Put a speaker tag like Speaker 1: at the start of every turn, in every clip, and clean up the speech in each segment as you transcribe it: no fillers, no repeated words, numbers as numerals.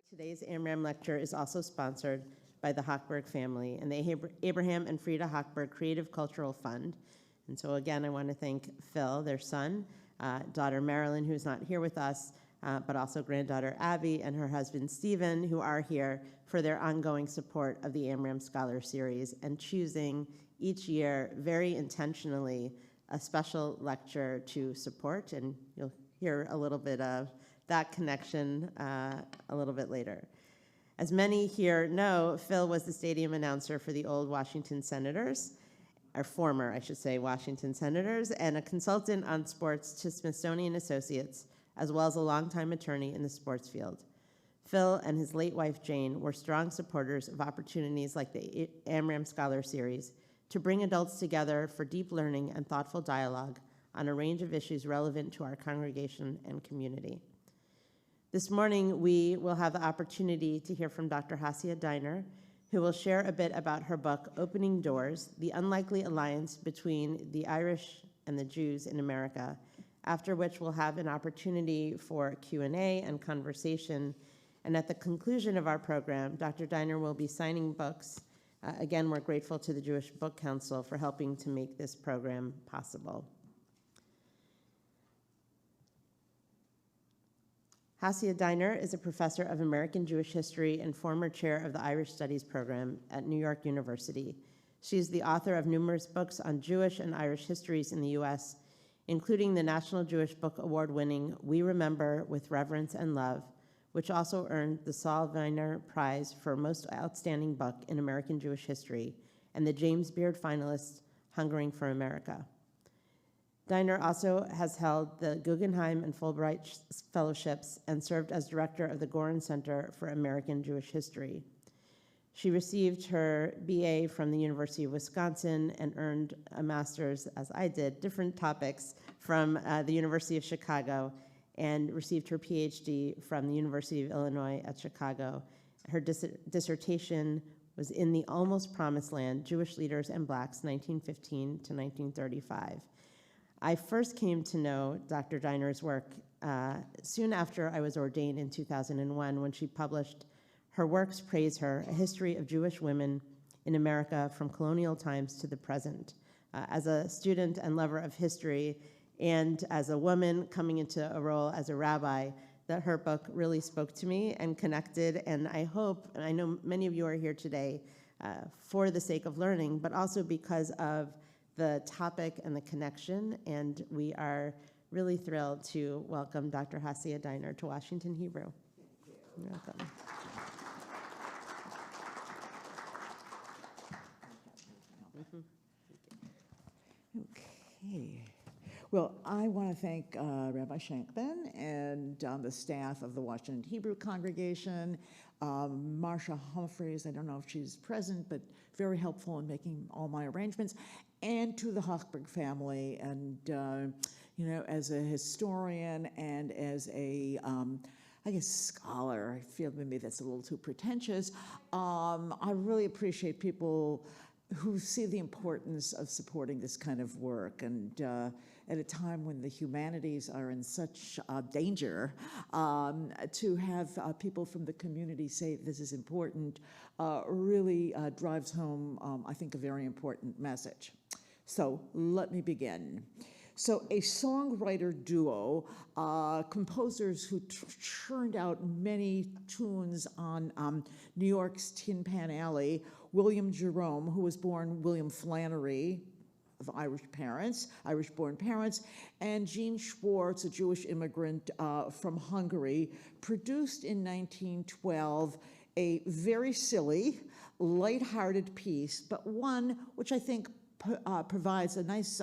Speaker 1: Today's Amram lecture is also sponsored by the Hochberg family and the Abraham and Frida Hochberg Creative Cultural Fund. And so again, I want to thank Phil, their son, daughter Marilyn, who's not here with us, but also granddaughter Abby and her husband Stephen, who are here for their ongoing support of the Amram Scholar Series and choosing each year very intentionally a special lecture to support. And you'll hear a little bit of that connection a little bit later. As many here know, Phil was the stadium announcer for the old Washington Senators, or former, I should say, Washington Senators, and a consultant on sports to Smithsonian Associates, as well as a longtime attorney in the sports field. Phil and his late wife, Jane, were strong supporters of opportunities like the Amram Scholar Series to bring adults together for deep learning and thoughtful dialogue on a range of issues relevant to our congregation and community. This morning, we will have the opportunity to hear from Dr. Hasia Din, who will share a bit about her book, Opening Doors, The Unlikely Alliance Between the Irish and the Jews in America, after which we'll have an opportunity for Q&A and conversation. And at the conclusion of our program, Dr. Din will be signing books. Again, we're grateful to the Jewish Book Council for helping to make this program possible. Hasia Din is a professor of American Jewish history and former chair of the Irish Studies program at New York University. She is the author of numerous books on Jewish and Irish histories in the U.S., including the National Jewish Book Award-winning We Remember with Reverence and Love, which also earned the Saul Vein Prize for Most Outstanding Book in American Jewish History, and the James Beard finalist, Hungering for America. Diner also has held the Guggenheim and Fulbright Fellowships and served as director of the Gorin Center for American Jewish History. She received her BA from the University of Wisconsin and earned a master's, as I did, different topics from the University of Chicago, and received her PhD from the University of Illinois at Chicago. Her dissertation was in the Almost Promised Land, Jewish Leaders and Blacks, 1915 to 1935. I first came to know Dr. Diner's work soon after I was ordained in 2001 when she published Her Works Praise Her, A History of Jewish Women in America from Colonial Times to the Present. As a student and lover of history and as a woman coming into a role as a rabbi, that her book really spoke to me and connected, and I hope, and I know many of you are here today for the sake of learning, but also because of the topic and the connection, and we are really thrilled to welcome Dr. Hasia Din to Washington Hebrew. You're welcome.
Speaker 2: Okay. Well, I want to thank Rabbi Shankman and the staff of the Washington Hebrew congregation, Marcia Humphreys, I don't know if she's present, but very helpful in making all my arrangements, and to the Hochberg family. And, you know, as a historian and as a, I guess, scholar, I feel maybe that's a little too pretentious, I really appreciate people who see the importance of supporting this kind of work. And at a time when the humanities are in such danger, to have people from the community say this is important really drives home, I think, a very important message. So let me begin. So a songwriter duo, composers who churned out many tunes on New York's Tin Pan Alley, William Jerome, who was born William Flannery, of Irish-born parents, and Jean Schwartz, a Jewish immigrant from Hungary, produced in 1912 a very silly, lighthearted piece, but one which I think provides a nice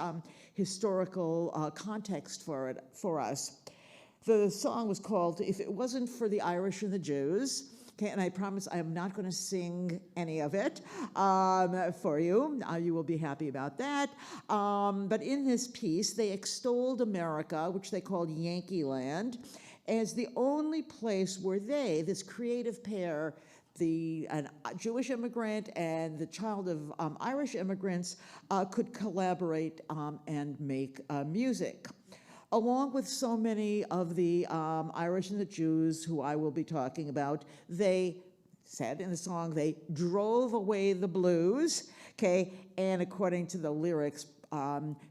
Speaker 2: historical context for us. The song was called "If It Wasn't for the Irish and the Jews." Okay, and I promise I am not going to sing any of it for you. You will be happy about that. But in this piece, they extolled America, which they called Yankee Land, as the only place where they, this creative pair, a Jewish immigrant and the child of Irish immigrants, could collaborate and make music. Along with so many of the Irish and the Jews who I will be talking about, they said in the song, they drove away the blues, okay, and according to the lyrics,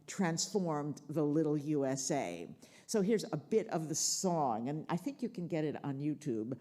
Speaker 2: transformed the little USA. So here's a bit of the song, and I think you can get it on YouTube.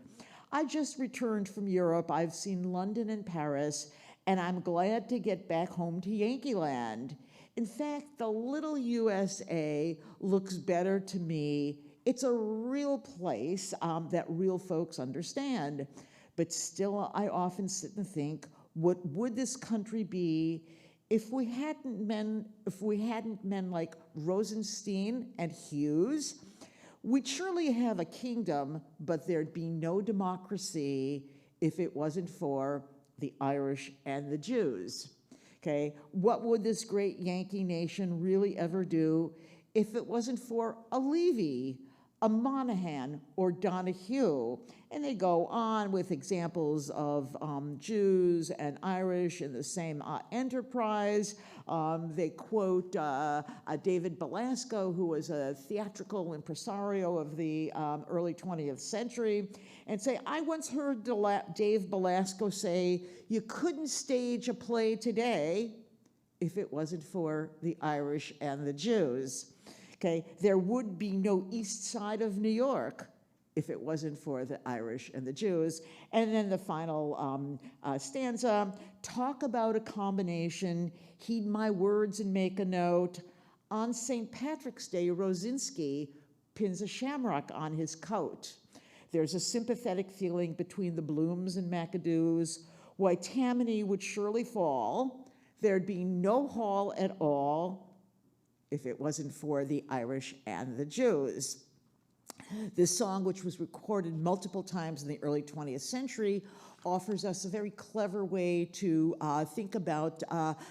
Speaker 2: I just returned from Europe. I've seen London and Paris, and I'm glad to get back home to Yankee Land. In fact, the little USA looks better to me. It's a real place that real folks understand. But still, I often sit and think, what would this country be if we hadn't men like Rosenstein and Hughes? We'd surely have a kingdom, but there'd be no democracy if it wasn't for the Irish and the Jews. Okay, what would this great Yankee nation really ever do if it wasn't for a Levy, a Monahan, or Donahue? And they go on with examples of Jews and Irish in the same enterprise. They quote David Belasco, who was a theatrical impresario of the early 20th century, and say, I once heard Dave Belasco say, you couldn't stage a play today if it wasn't for the Irish and the Jews. Okay, there would be no East Side of New York if it wasn't for the Irish and the Jews. And then the final stanza, talk about a combination, heed my words and make a note. On St. Patrick's Day, Rosinski pins a shamrock on his coat. There's a sympathetic feeling between the Blooms and McAdoos. Why Tammany would surely fall. There'd be no hall at all if it wasn't for the Irish and the Jews. This song, which was recorded multiple times in the early 20th century, offers us a very clever way to think about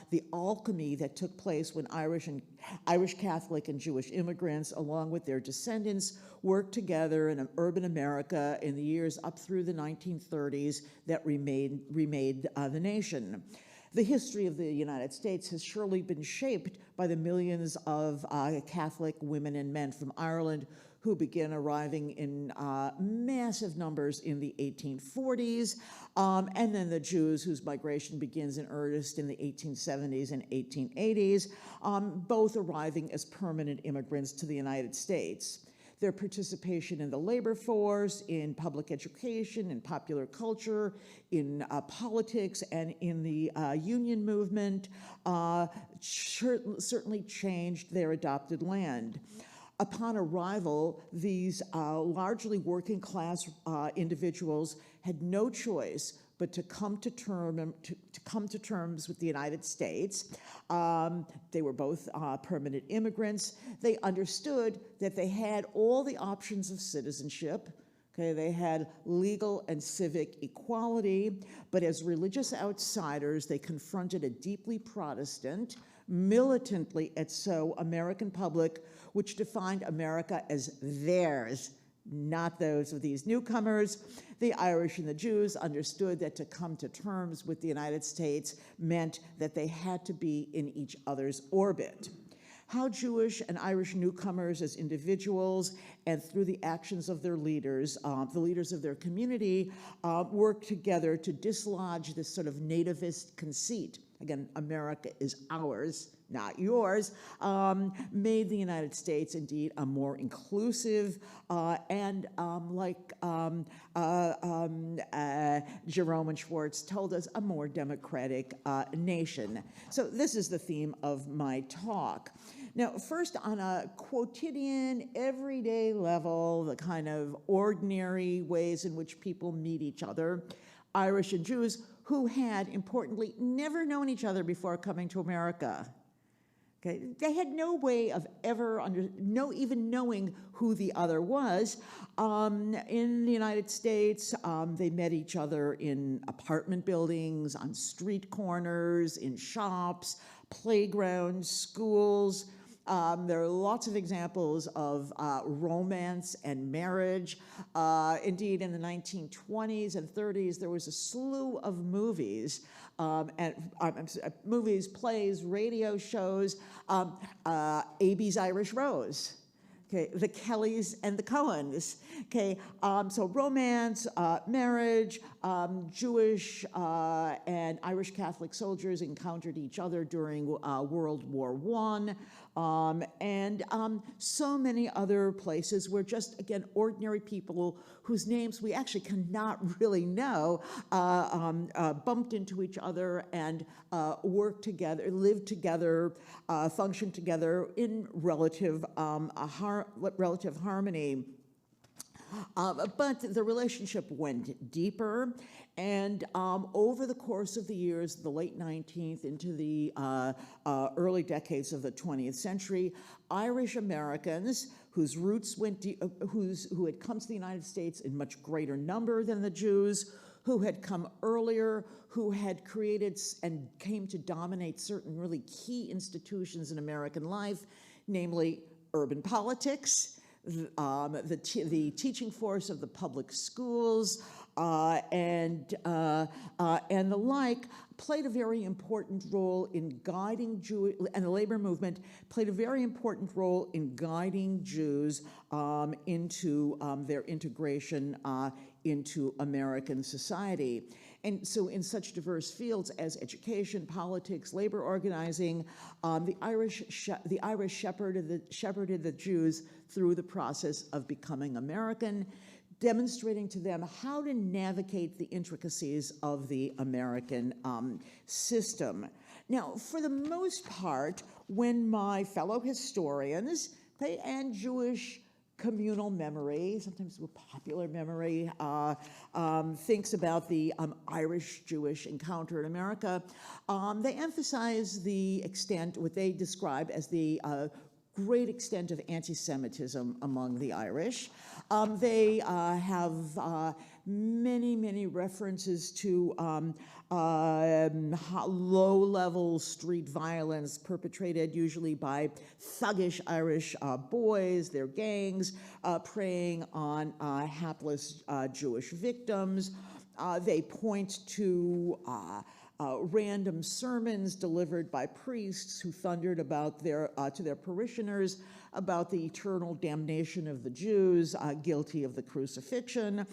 Speaker 2: the alchemy that took place when Irish Catholic and Jewish immigrants, along with their descendants, worked together in an urban America in the years up through the 1930s that remade the nation. The history of the United States has surely been shaped by the millions of Catholic women and men from Ireland who began arriving in massive numbers in the 1840s, and then the Jews whose migration begins in earnest in the 1870s and 1880s, both arriving as permanent immigrants to the United States. Their participation in the labor force, in public education, in popular culture, in politics, and in the union movement certainly changed their adopted land. Upon arrival, these largely working class individuals had no choice but to come to terms with the United States. They were both permanent immigrants. They understood that they had all the options of citizenship. Okay, they had legal and civic equality, but as religious outsiders, they confronted a deeply Protestant, militantly and so American public, which defined America as theirs, not those of these newcomers. The Irish and the Jews understood that to come to terms with the United States meant that they had to be in each other's orbit. How Jewish and Irish newcomers as individuals and through the actions of their leaders, the leaders of their community, worked together to dislodge this sort of nativist conceit. Again, America is ours, not yours, made the United States indeed a more inclusive and like Jerome and Schwartz told us, a more democratic nation. So this is the theme of my talk. Now, first on a quotidian, everyday level, the kind of ordinary ways in which people meet each other, Irish and Jews who had, importantly, never known each other before coming to America. Okay, they had no way of ever even knowing who the other was. In the United States, they met each other in apartment buildings, on street corners, in shops, playgrounds, schools. There are lots of examples of romance and marriage. Indeed, in the 1920s and 30s, there was a slew of movies, movies, plays, radio shows. Abe's Irish Rose. Okay, the Kellys and the Cohens. Okay, so romance, marriage, Jewish and Irish Catholic soldiers encountered each other during World War I, and so many other places where just, again, ordinary people whose names we actually cannot really know bumped into each other and worked together, lived together, functioned together in relative harmony. But the relationship went deeper, and over the course of the years, the late 19th into the early decades of the 20th century, Irish Americans whose roots went who had come to the United States in much greater number than the Jews, who had come earlier, who had created and came to dominate certain really key institutions in American life, namely urban politics, the teaching force of the public schools, and the like, played a very important role in guiding and the labor movement played a very important role in guiding Jews into their integration into American society. And so in such diverse fields as education, politics, labor organizing, the Irish shepherded the Jews through the process of becoming American, demonstrating to them how to navigate the intricacies of the American system. Now, for the most part, when my fellow historians and Jewish communal memory, sometimes popular memory, thinks about the Irish-Jewish encounter in America, they emphasize the extent, what they describe as the great extent of anti-Semitism among the Irish. They have many references to low-level street violence perpetrated usually by thuggish Irish boys, their gangs, preying on hapless Jewish victims. They point to random sermons delivered by priests who thundered about to their parishioners about the eternal damnation of the Jews guilty of the crucifixion.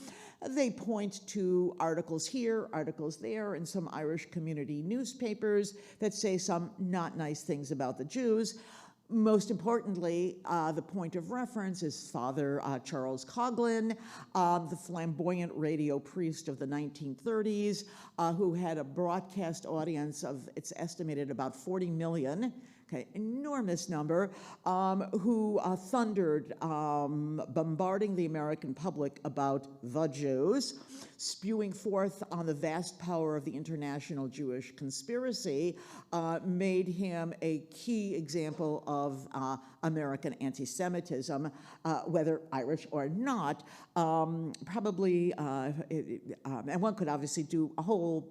Speaker 2: They point to articles here, articles there in some Irish community newspapers that say some not nice things about the Jews. Most importantly, the point of reference is Father Charles Coughlin, the flamboyant radio priest of the 1930s, who had a broadcast audience of, it's estimated, about 40 million, okay, enormous number, who thundered, bombarding the American public about the Jews, spewing forth on the vast power of the international Jewish conspiracy, made him a key example of American anti-Semitism, whether Irish or not. Probably, and one could obviously do a whole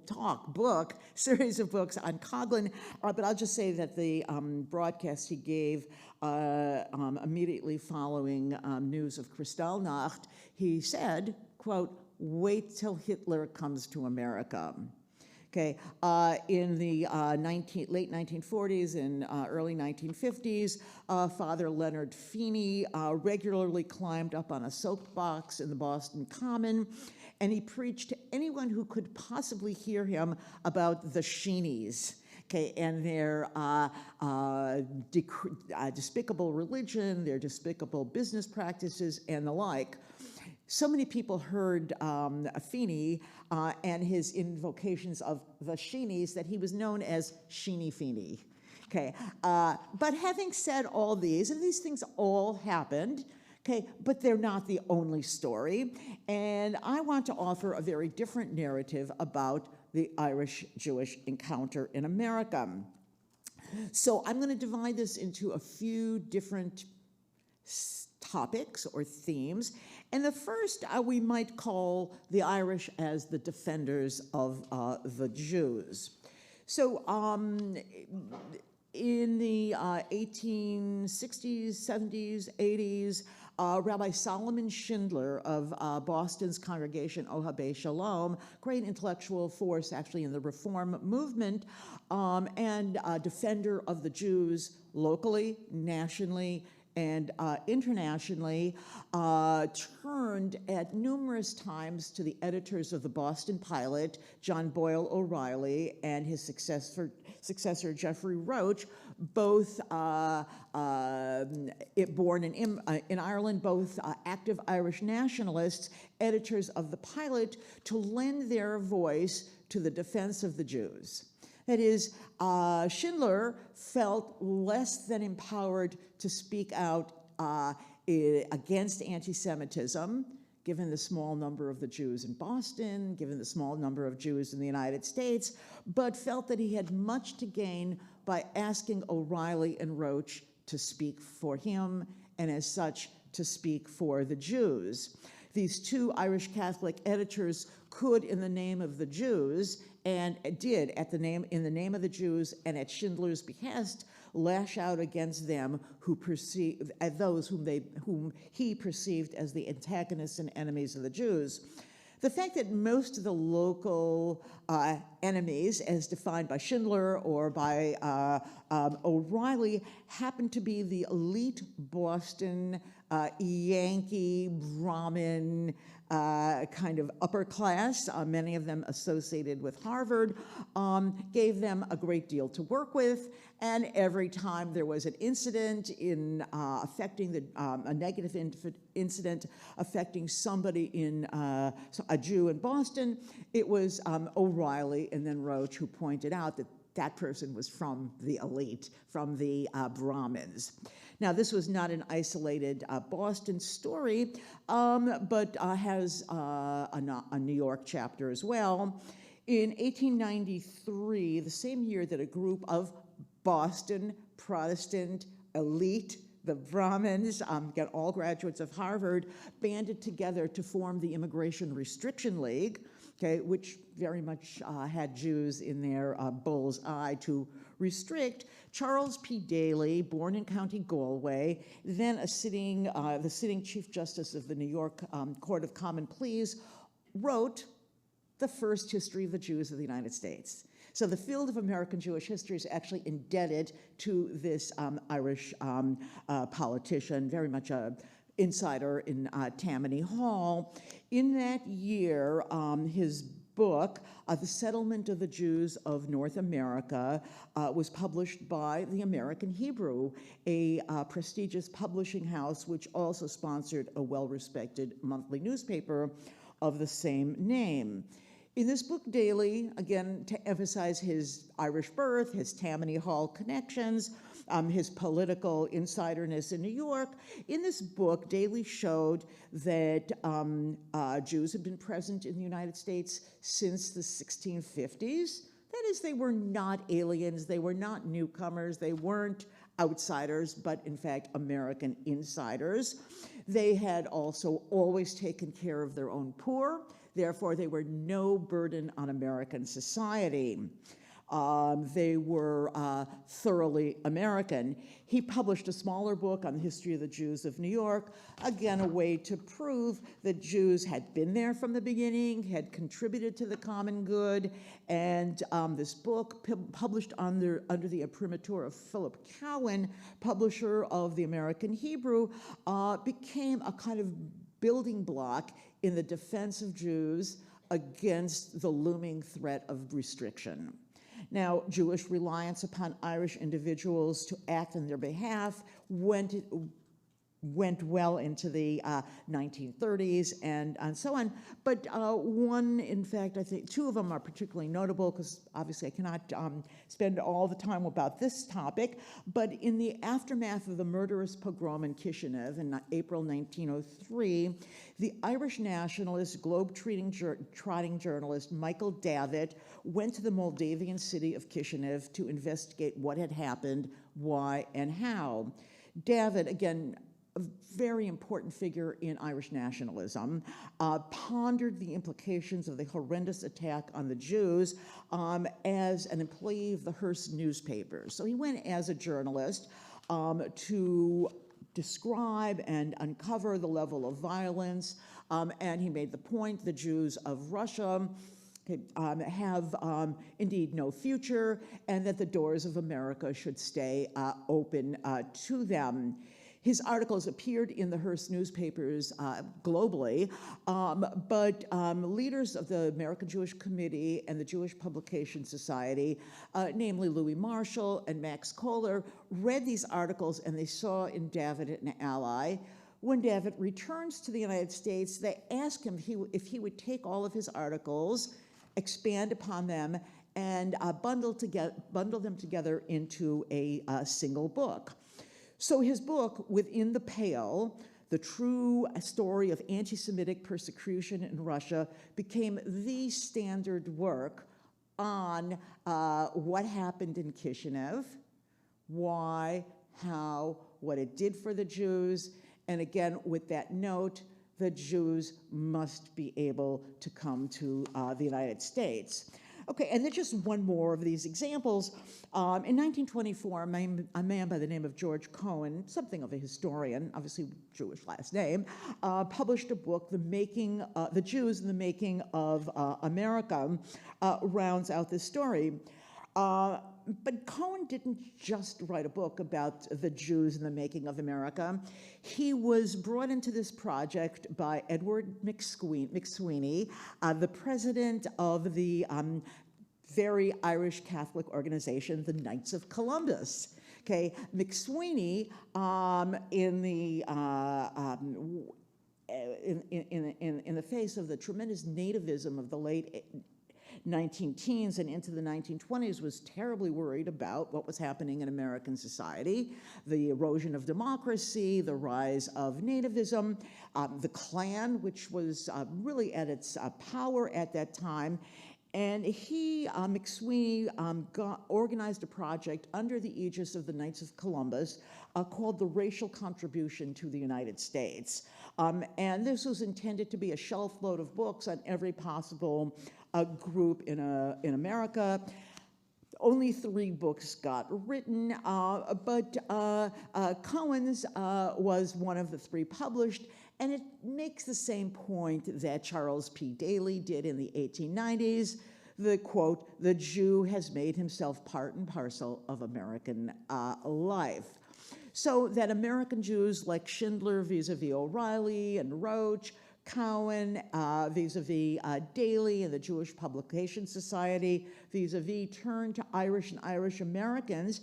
Speaker 2: series of books on Coughlin, but I'll just say that the broadcast he gave immediately following news of Kristallnacht, he said, quote, "Wait till Hitler comes to America." Okay, in the late 1940s and early 1950s, Father Leonard Feeney regularly climbed up on a soapbox in the Boston Common, and he preached to anyone who could possibly hear him about the Sheenies, okay, and their despicable religion, their despicable business practices, and the like. So many people heard Feeney and his invocations of the Sheenies that he was known as Sheeny Feeney. Okay, but having said all these, and these things all happened, okay, but they're not the only story, and I want to offer a very different narrative about the Irish-Jewish encounter in America. So I'm going to divide this into a few different topics or themes. And the first we might call the Irish as the defenders of the Jews. So in the 1860s, 70s, 80s, Rabbi Solomon Schindler of Boston's congregation Ohabei Shalom, great intellectual force actually in the Reform movement, and defender of the Jews locally, nationally, and internationally, turned at numerous times to the editors of the Boston Pilot, John Boyle O'Reilly, and his successor Geoffrey Roach, both born in Ireland, both active Irish nationalists, editors of the Pilot, to lend their voice to the defense of the Jews. That is, Schindler felt less than empowered to speak out against anti-Semitism, given the small number of the Jews in Boston, given the small number of Jews in the United States, but felt that he had much to gain by asking O'Reilly and Roach to speak for him, and as such, to speak for the Jews. These two Irish Catholic editors could, in the name of the Jews, and did in the name of the Jews and at Schindler's behest, lash out against them those whom he perceived as the antagonists and enemies of the Jews. The fact that most of the local enemies, as defined by Schindler or by O'Reilly, happened to be the elite Boston Yankee, Brahmin, kind of upper class, many of them associated with Harvard, gave them a great deal to work with. And every time there was an incident a negative incident affecting somebody a Jew in Boston, it was O'Reilly and then Roach who pointed out that that person was from the elite, from the Brahmins. Now, this was not an isolated Boston story, but has a New York chapter as well. In 1893, the same year that a group of Boston Protestant elite, the Brahmins, again, all graduates of Harvard, banded together to form the Immigration Restriction League, okay, which very much had Jews in their bull's eye to restrict. Charles P. Daly, born in County Galway, then the sitting Chief Justice of the New York Court of Common Pleas, wrote the first history of the Jews of the United States. So the field of American Jewish history is actually indebted to this Irish politician, very much an insider in Tammany Hall. In that year, his book, The Settlement of the Jews of North America, was published by the American Hebrew, a prestigious publishing house which also sponsored a well-respected monthly newspaper of the same name. In this book, Daly, again, to emphasize his Irish birth, his Tammany Hall connections, his political insiderness in New York, in this book, Daly showed that Jews had been present in the United States since the 1650s. That is, they were not aliens, they were not newcomers, they weren't outsiders, but in fact, American insiders. They had also always taken care of their own poor. Therefore, they were no burden on American society. They were thoroughly American. He published a smaller book on the history of the Jews of New York, again, a way to prove that Jews had been there from the beginning, had contributed to the common good, and this book, published under the imprimatur of Philip Cowan, publisher of the American Hebrew, became a kind of building block in the defense of Jews against the looming threat of restriction. Now, Jewish reliance upon Irish individuals to act on their behalf went went well into the 1930s and so on. But one, in fact, I think two of them are particularly notable because obviously I cannot spend all the time about this topic. But in the aftermath of the murderous pogrom in Kishinev in April 1903, the Irish nationalist, globe-trotting journalist Michael Davitt went to the Moldavian city of Kishinev to investigate what had happened, why, and how. Davitt, again, a very important figure in Irish nationalism, pondered the implications of the horrendous attack on the Jews as an employee of the Hearst newspaper. So he went as a journalist to describe and uncover the level of violence, and he made the point the Jews of Russia have indeed no future, and that the doors of America should stay open to them. His articles appeared in the Hearst newspapers globally, but leaders of the American Jewish Committee and the Jewish Publication Society, namely Louis Marshall and Max Kohler, read these articles and they saw in Davitt an ally. When Davitt returns to the United States, they ask him if he would take all of his articles, expand upon them, and bundle them together into a single book. So his book, Within the Pale, the true story of anti-Semitic persecution in Russia, became the standard work on what happened in Kishinev, why, how, what it did for the Jews, and again, with that note, the Jews must be able to come to the United States. Okay, and then just one more of these examples. In 1924, a man by the name of George Cohen, something of a historian, obviously Jewish last name, published a book, The Jews in the Making of America, rounds out this story. But Cohen didn't just write a book about the Jews in the making of America. He was brought into this project by Edward McSweeney, the president of the very Irish Catholic organization, the Knights of Columbus. Okay, McSweeney in the face of the tremendous nativism of the late 19-teens and into the 1920s was terribly worried about what was happening in American society, the erosion of democracy, the rise of nativism, the Klan, which was really at its power at that time. And he, McSweeney, organized a project under the aegis of the Knights of Columbus called the Racial Contribution to the United States. And this was intended to be a shelf load of books on every possible group in America. Only 3 books got written, but Cohen's was one of the 3 published, and it makes the same point that Charles P. Daly did in the 1890s. The quote, "The Jew has made himself part and parcel of American life." So that American Jews like Schindler vis-a-vis O'Reilly and Roach, Cohen vis-a-vis Daly and the Jewish Publication Society vis-a-vis Turn to Irish and Irish Americans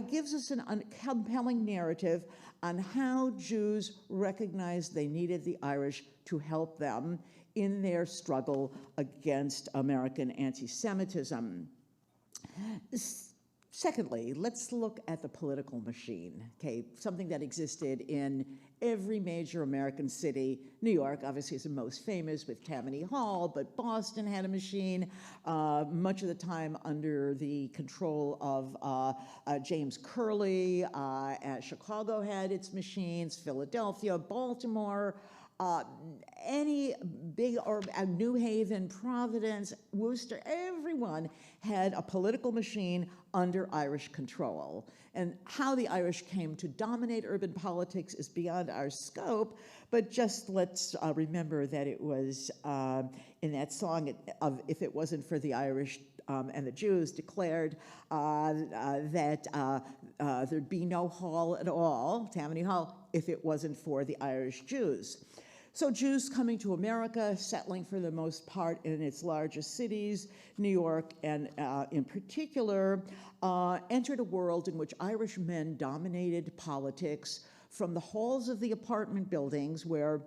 Speaker 2: gives us a compelling narrative on how Jews recognized they needed the Irish to help them in their struggle against American anti-Semitism. Secondly, let's look at the political machine, okay, something that existed in every major American city. New York, obviously, is the most famous with Tammany Hall, but Boston had a machine, much of the time under the control of James Curley. Chicago had its machines, Philadelphia, Baltimore, any big, or New Haven, Providence, Worcester, everyone had a political machine under Irish control. And how the Irish came to dominate urban politics is beyond our scope, but just let's remember that it was in that song of If It Wasn't for the Irish and the Jews declared that there'd be no hall at all, Tammany Hall, if it wasn't for the Irish Jews. So Jews coming to America, settling for the most part in its largest cities, New York and in particular, entered a world in which Irish men dominated politics, from the halls of the apartment buildings where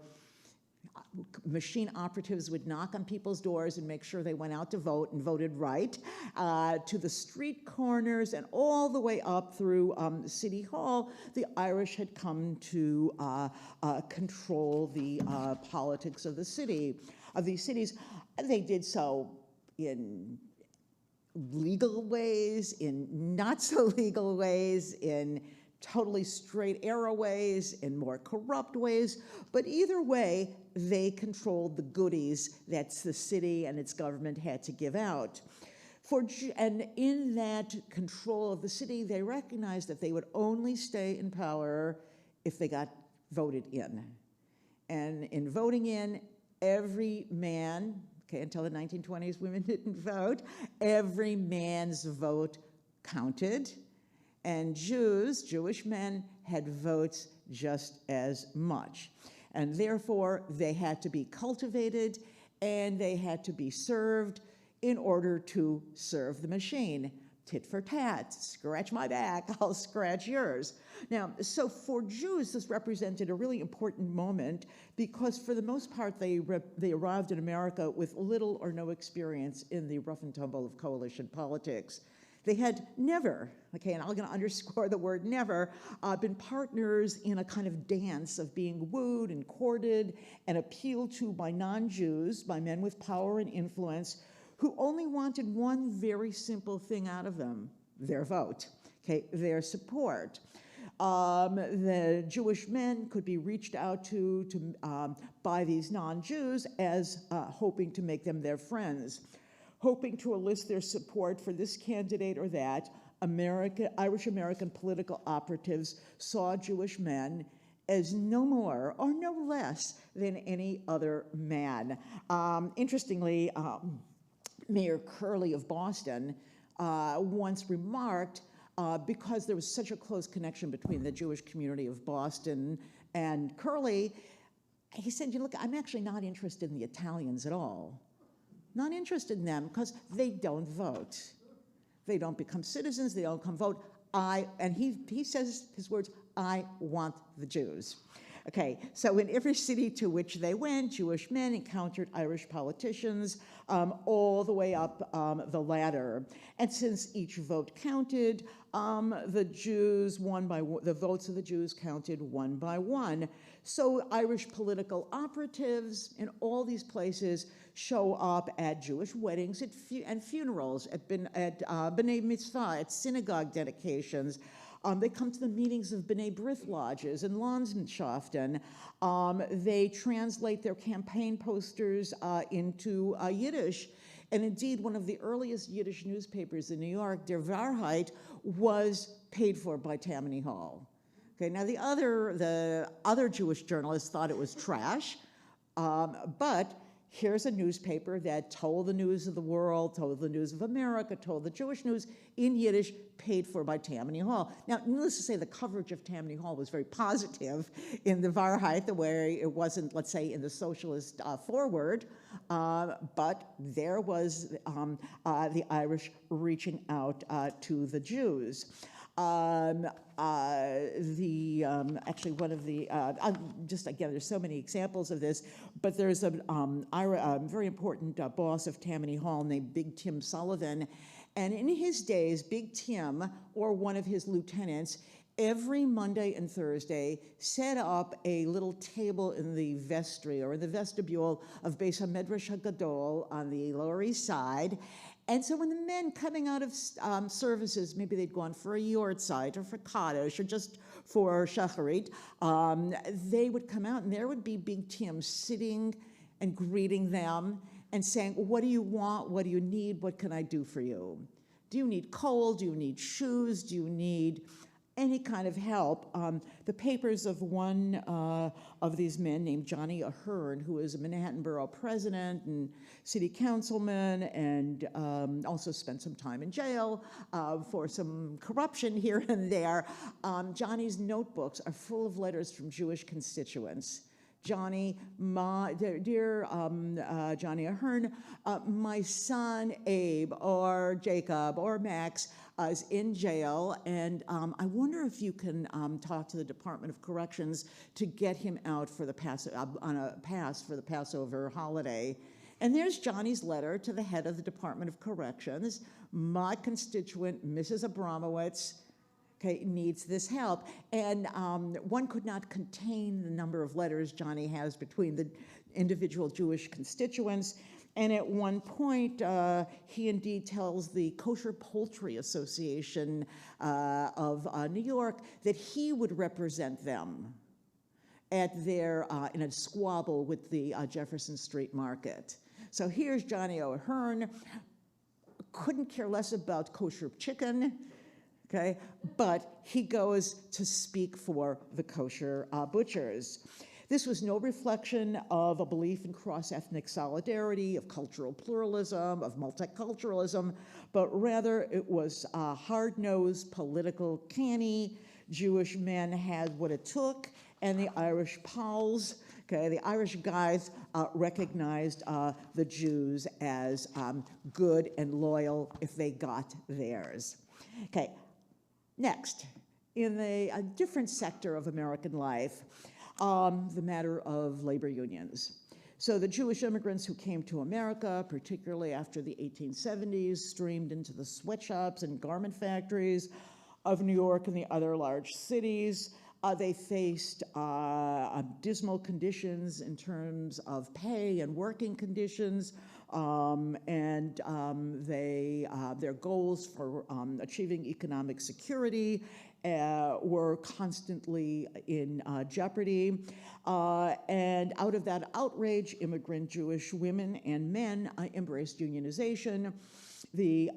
Speaker 2: machine operatives would knock on people's doors and make sure they went out to vote and voted right, to the street corners and all the way up through City Hall. The Irish had come to control the politics of the city, of these cities. They did so in legal ways, in not so legal ways, in totally straight arrow ways, in more corrupt ways, but either way, they controlled the goodies that the city and its government had to give out. And in that control of the city, they recognized that they would only stay in power if they got voted in. And in voting in, every man, okay, until the 1920s, women didn't vote, every man's vote counted. And Jewish men, had votes just as much. And therefore, they had to be cultivated and they had to be served in order to serve the machine. Tit for tat, scratch my back, I'll scratch yours. Now, so for Jews, this represented a really important moment because for the most part, they arrived in America with little or no experience in the rough and tumble of coalition politics. They had never, okay, and I'm going to underscore the word never, been partners in a kind of dance of being wooed and courted and appealed to by non-Jews, by men with power and influence, who only wanted one very simple thing out of them, their vote, okay, their support. The Jewish men could be reached out to by these non-Jews as hoping to make them their friends, hoping to enlist their support for this candidate or that. Irish-American political operatives saw Jewish men as no more or no less than any other man. Interestingly, Mayor Curley of Boston once remarked, because there was such a close connection between the Jewish community of Boston and Curley, he said, look, I'm actually not interested in the Italians at all. Not interested in them because they don't vote. They don't become citizens, they don't come vote. And he says his words, I want the Jews. Okay, so in every city to which they went, Jewish men encountered Irish politicians all the way up the ladder. And since each vote counted, the votes of the Jews counted one by one. So Irish political operatives in all these places show up at Jewish weddings and funerals, at B'nai Mitzvah, at synagogue dedications. They come to the meetings of B'nai B'rith lodges and Landschaften. They translate their campaign posters into Yiddish. And indeed, one of the earliest Yiddish newspapers in New York, Der Wahrheit, was paid for by Tammany Hall. Okay, now the other Jewish journalists thought it was trash, but here's a newspaper that told the news of the world, told the news of America, told the Jewish news in Yiddish, paid for by Tammany Hall. Now, needless to say, the coverage of Tammany Hall was very positive in the Wahrheit, the way it wasn't, let's say, in the socialist forward, but there was the Irish reaching out to the Jews. Actually, one of the, just again, there's so many examples of this, but there's a very important boss of Tammany Hall named Big Tim Sullivan. And in his days, Big Tim, or one of his lieutenants, every Monday and Thursday set up a little table in the vestry or in the vestibule of Beis HaMedrash HaGadol on the Lower East Side. And so when the men coming out of services, maybe they'd gone for a yortzeit or for Kaddish or just for Shacharit, they would come out and there would be Big Tim sitting and greeting them and saying, what do you want? What do you need? What can I do for you? Do you need coal? Do you need shoes? Do you need any kind of help? The papers of one of these men named Johnny Ahern, who was a Manhattan Borough president and city councilman and also spent some time in jail for some corruption here and there. Johnny's notebooks are full of letters from Jewish constituents Johnny, dear Johnny Ahern, my son Abe or Jacob or Max is in jail, and I wonder if you can talk to the Department of Corrections to get him out for the on a pass for the Passover holiday. And there's Johnny's letter to the head of the Department of Corrections. My constituent, Mrs. Abramowitz, okay, needs this help. And one could not contain the number of letters Johnny has between the individual Jewish constituents. And at one point, he indeed tells the Kosher Poultry Association of New York that he would represent them at their, in a squabble with the Jefferson Street Market. So here's Johnny O'Hearn, couldn't care less about kosher chicken, okay, but he goes to speak for the kosher butchers. This was no reflection of a belief in cross-ethnic solidarity, of cultural pluralism, of multiculturalism, but rather it was hard-nosed, political, canny. Jewish men had what it took, and the Irish pals, okay, the Irish guys recognized the Jews as good and loyal if they got theirs. Okay, next, in a different sector of American life, the matter of labor unions. So the Jewish immigrants who came to America, particularly after the 1870s, streamed into the sweatshops and garment factories of New York and the other large cities. They faced dismal conditions in terms of pay and working conditions, and their goals for achieving economic security were constantly in jeopardy. And out of that outrage, immigrant Jewish women and men embraced unionization. The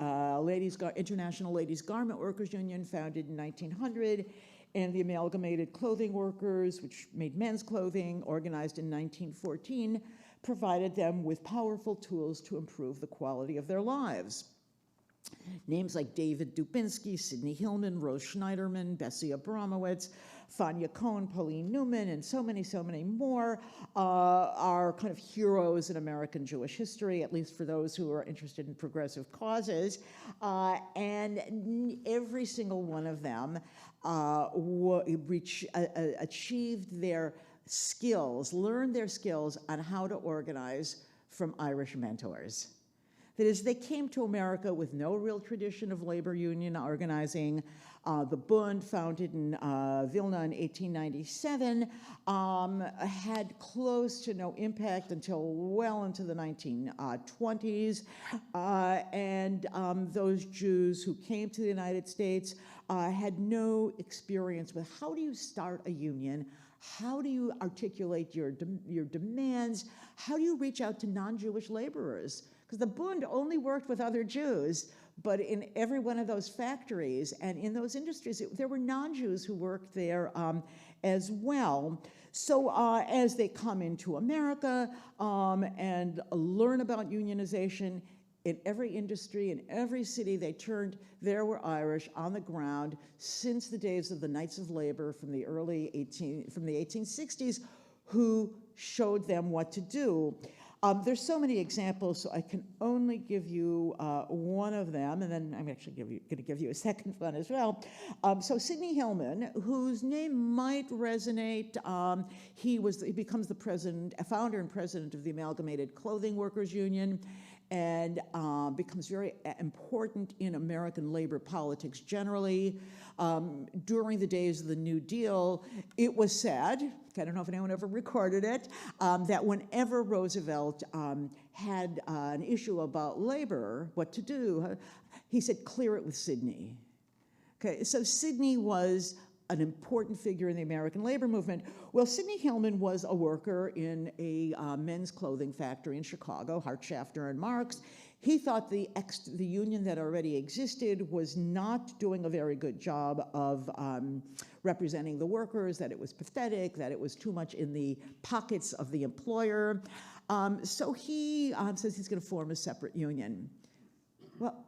Speaker 2: International Ladies Garment Workers Union, founded in 1900, and the Amalgamated Clothing Workers, which made men's clothing, organized in 1914, provided them with powerful tools to improve the quality of their lives. Names like David Dubinsky, Sidney Hillman, Rose Schneiderman, Bessie Abramowitz, Fania Cohn, Pauline Newman, and so many more are kind of heroes in American Jewish history, at least for those who are interested in progressive causes. And every single one of them achieved their skills, learned their skills on how to organize from Irish mentors. That is, they came to America with no real tradition of labor union organizing. The Bund, founded in Vilna in 1897, had close to no impact until well into the 1920s. And those Jews who came to the United States had no experience with how do you start a union, how do you articulate your demands, how do you reach out to non-Jewish laborers? Because the Bund only worked with other Jews, but in every one of those factories and in those industries, there were non-Jews who worked there as well. So as they come into America and learn about unionization, in every industry, in every city they turned, there were Irish on the ground since the days of the Knights of Labor from the 1860s, who showed them what to do. There's so many examples, so I can only give you one of them, and then I'm actually going to give you a second one as well. So Sidney Hillman, whose name might resonate, he becomes the founder and president of the Amalgamated Clothing Workers Union, and becomes very important in American labor politics generally. During the days of the New Deal, it was said, I don't know if anyone ever recorded it, that whenever Roosevelt had an issue about labor, what to do, he said, clear it with Sidney. Okay, so Sidney was an important figure in the American labor movement. Well, Sidney Hillman was a worker in a men's clothing factory in Chicago, Hart, Shafter, and Marks. He thought the union that already existed was not doing a very good job of representing the workers, that it was pathetic, that it was too much in the pockets of the employer. So he says he's going to form a separate union. Well,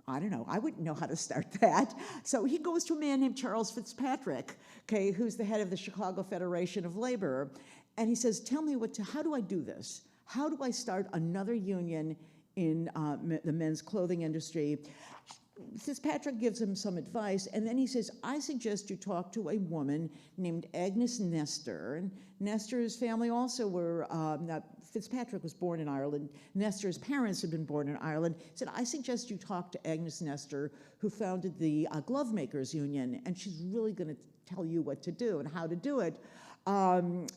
Speaker 2: I don't know, I wouldn't know how to start that. So he goes to a man named Charles Fitzpatrick, okay, who's the head of the Chicago Federation of Labor, And he says, tell me how do I do this? How do I start another union in the men's clothing industry? Fitzpatrick gives him some advice, and then he says, I suggest you talk to a woman named Agnes Nestor. And Nestor's family also were, Fitzpatrick was born in Ireland. Nestor's parents had been born in Ireland. He said, I suggest you talk to Agnes Nestor, who founded the Glove Makers Union, and she's really going to tell you what to do and how to do it.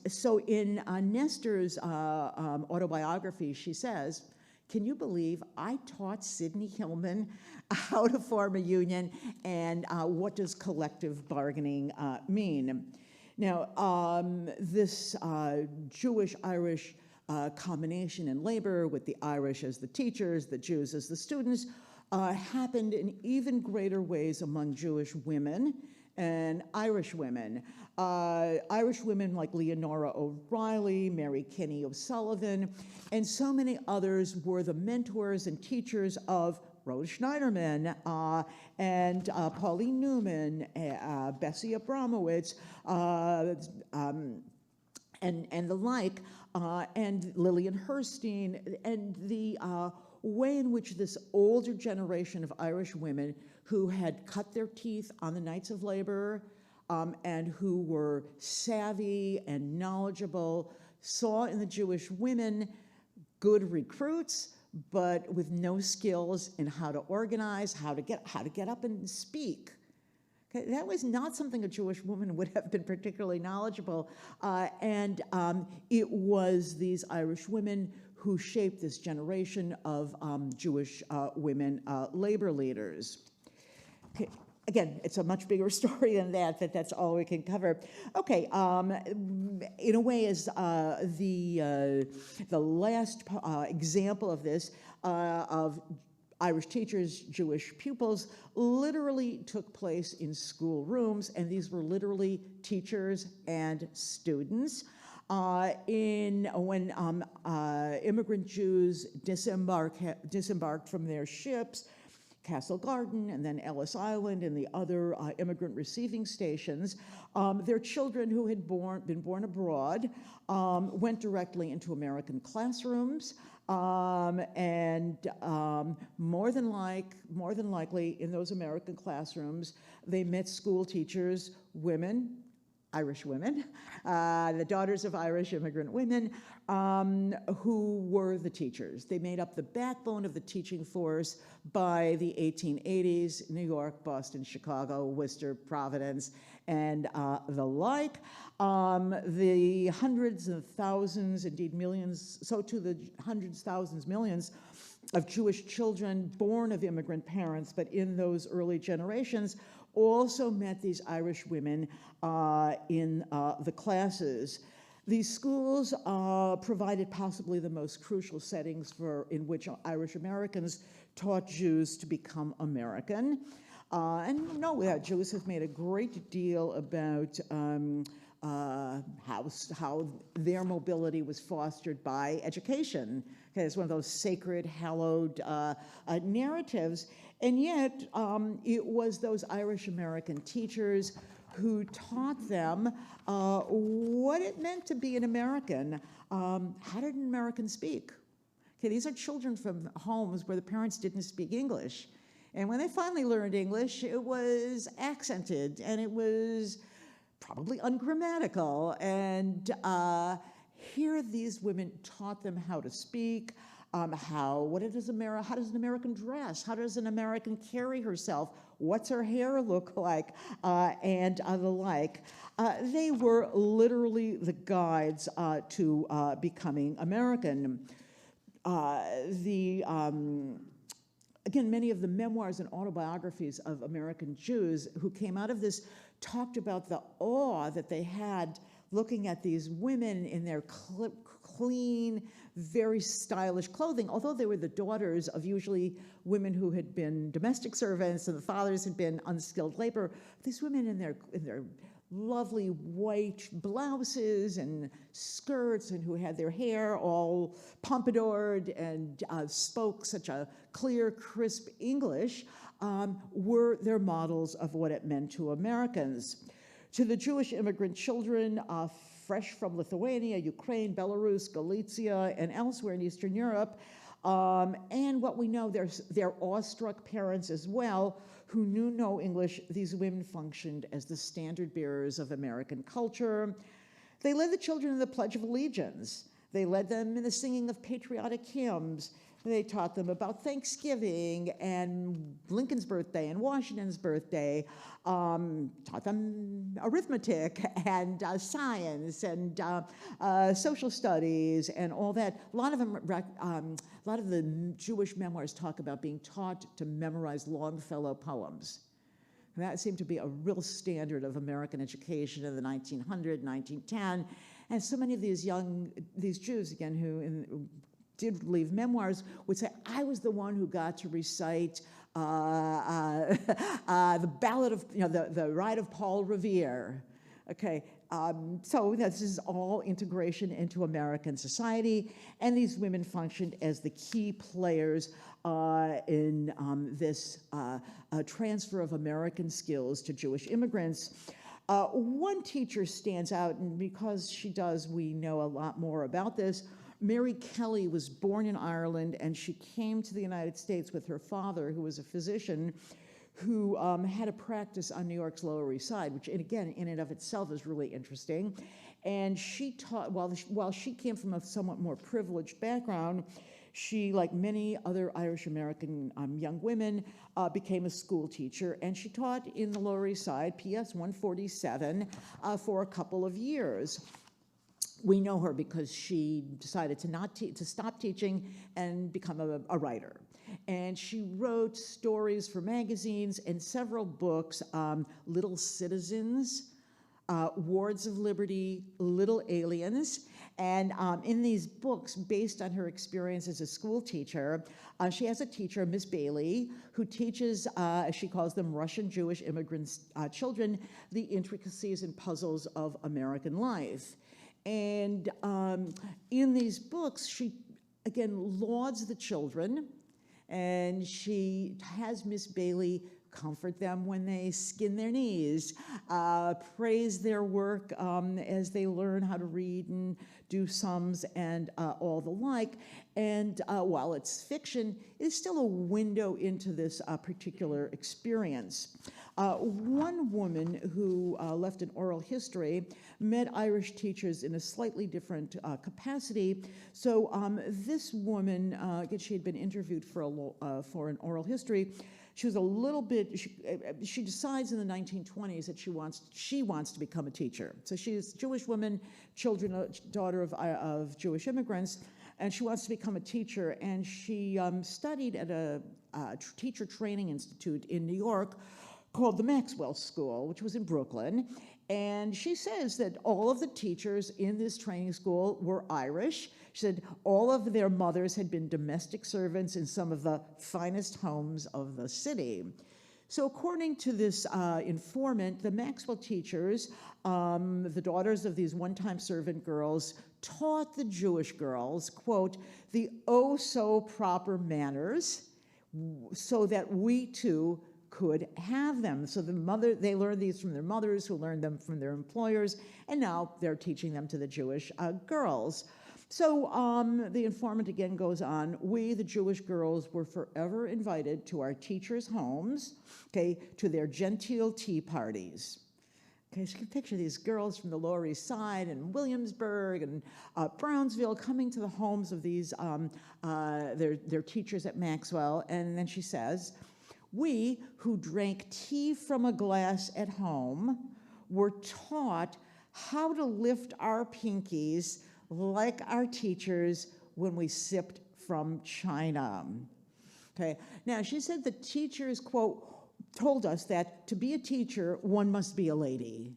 Speaker 2: So in Nestor's autobiography, she says, can you believe I taught Sidney Hillman how to form a union, and what does collective bargaining mean? Now, this Jewish-Irish combination in labor, with the Irish as the teachers, the Jews as the students, happened in even greater ways among Jewish women and Irish women. Irish women like Leonora O'Reilly, Mary Kinney O'Sullivan, and so many others were the mentors and teachers of Rhoda Schneiderman and Pauline Newman, Bessie Abramowitz, and the like, and Lillian Herstein, and the way in which this older generation of Irish women who had cut their teeth on the Knights of Labor and who were savvy and knowledgeable saw in the Jewish women good recruits, but with no skills in how to organize, how to get up and speak. Okay, that was not something a Jewish woman would have been particularly knowledgeable, and it was these Irish women who shaped this generation of Jewish women labor leaders. Okay. Again, it's a much bigger story than that, but that's all we can cover. Okay, in a way, as the last example of this, of Irish teachers, Jewish pupils, literally took place in school rooms, and these were literally teachers and students. When immigrant Jews disembarked from their ships, Castle Garden and then Ellis Island and the other immigrant receiving stations, their children who had been born abroad went directly into American classrooms, and more than likely in those American classrooms, they met school teachers, women, Irish women, the daughters of Irish immigrant women, who were the teachers. They made up the backbone of the teaching force by the 1880s, New York, Boston, Chicago, Worcester, Providence, and the like. The hundreds of thousands, indeed millions, so to the hundreds, thousands, millions of Jewish children born of immigrant parents, but in those early generations, also met these Irish women in the classes. These schools provided possibly the most crucial settings in which Irish Americans taught Jews to become American. And no, Jews have made a great deal about how their mobility was fostered by education. Okay, it's one of those sacred, hallowed narratives. And yet, it was those Irish American teachers who taught them what it meant to be an American. How did an American speak? Okay, these are children from homes where the parents didn't speak English. And when they finally learned English, it was accented, and it was probably ungrammatical. And here these women taught them how to speak, how does an American dress? How does an American carry herself? What's her hair look like? And the like. They were literally the guides to becoming American. Again, many of the memoirs and autobiographies of American Jews who came out of this talked about the awe that they had looking at these women in their clean, very stylish clothing, although they were the daughters of usually women who had been domestic servants and the fathers had been unskilled labor. These women in their lovely white blouses and skirts, and who had their hair all pompadoured and spoke such a clear, crisp English, were their models of what it meant to Americans. To the Jewish immigrant children, fresh from Lithuania, Ukraine, Belarus, Galicia, and elsewhere in Eastern Europe. And what we know, they're awestruck parents as well, who knew no English. These women functioned as the standard bearers of American culture. They led the children in the Pledge of Allegiance. They led them in the singing of patriotic hymns. They taught them about Thanksgiving and Lincoln's birthday and Washington's birthday, taught them arithmetic and science and social studies and all that. A lot of the Jewish memoirs talk about being taught to memorize Longfellow poems. And that seemed to be a real standard of American education in the 1900, 1910. And so many of these Jews, again, who did leave memoirs, would say, I was the one who got to recite the ballad of, the Ride of Paul Revere. Okay, so this is all integration into American society, and these women functioned as the key players in this transfer of American skills to Jewish immigrants. One teacher stands out, and because she does, we know a lot more about this. Mary Kelly was born in Ireland, and she came to the United States with her father, who was a physician, who had a practice on New York's Lower East Side, which, again, in and of itself is really interesting. And she taught, while she came from a somewhat more privileged background, she, like many other Irish-American young women, became a school teacher, and she taught in the Lower East Side, PS 147, for a couple of years. We know her because she decided to stop teaching and become a writer. And she wrote stories for magazines and several books, Little Citizens, Wards of Liberty, Little Aliens. And in these books, based on her experience as a school teacher, she has a teacher, Miss Bailey, who teaches, as she calls them, Russian Jewish immigrants' children, the intricacies and puzzles of American life. And in these books, she, again, lauds the children, and she has Miss Bailey comfort them when they skin their knees, praise their work as they learn how to read and do sums and all the like. And while it's fiction, it's still a window into this particular experience. One woman who left an oral history met Irish teachers in a slightly different capacity. So this woman, she had been interviewed for an oral history. She was a little bit, she decides in the 1920s that she wants to become a teacher. So she's a Jewish woman, daughter of Jewish immigrants, and she wants to become a teacher. And she studied at a teacher training institute in New York called the Maxwell School, which was in Brooklyn. And she says that all of the teachers in this training school were Irish. She said all of their mothers had been domestic servants in some of the finest homes of the city. So according to this informant, the Maxwell teachers, the daughters of these one-time servant girls, taught the Jewish girls, quote, the oh-so-proper manners so that we too could have them. So they learned these from their mothers, who learned them from their employers, and now they're teaching them to the Jewish girls. So the informant again goes on, we, the Jewish girls, were forever invited to our teachers' homes, okay, to their genteel tea parties. Okay, so you can picture these girls from the Lower East Side and Williamsburg and Brownsville coming to the homes of these, their teachers at Maxwell, and then she says, we who drank tea from a glass at home were taught how to lift our pinkies like our teachers when we sipped from china. Okay, now she said the teachers, quote, told us that to be a teacher, one must be a lady.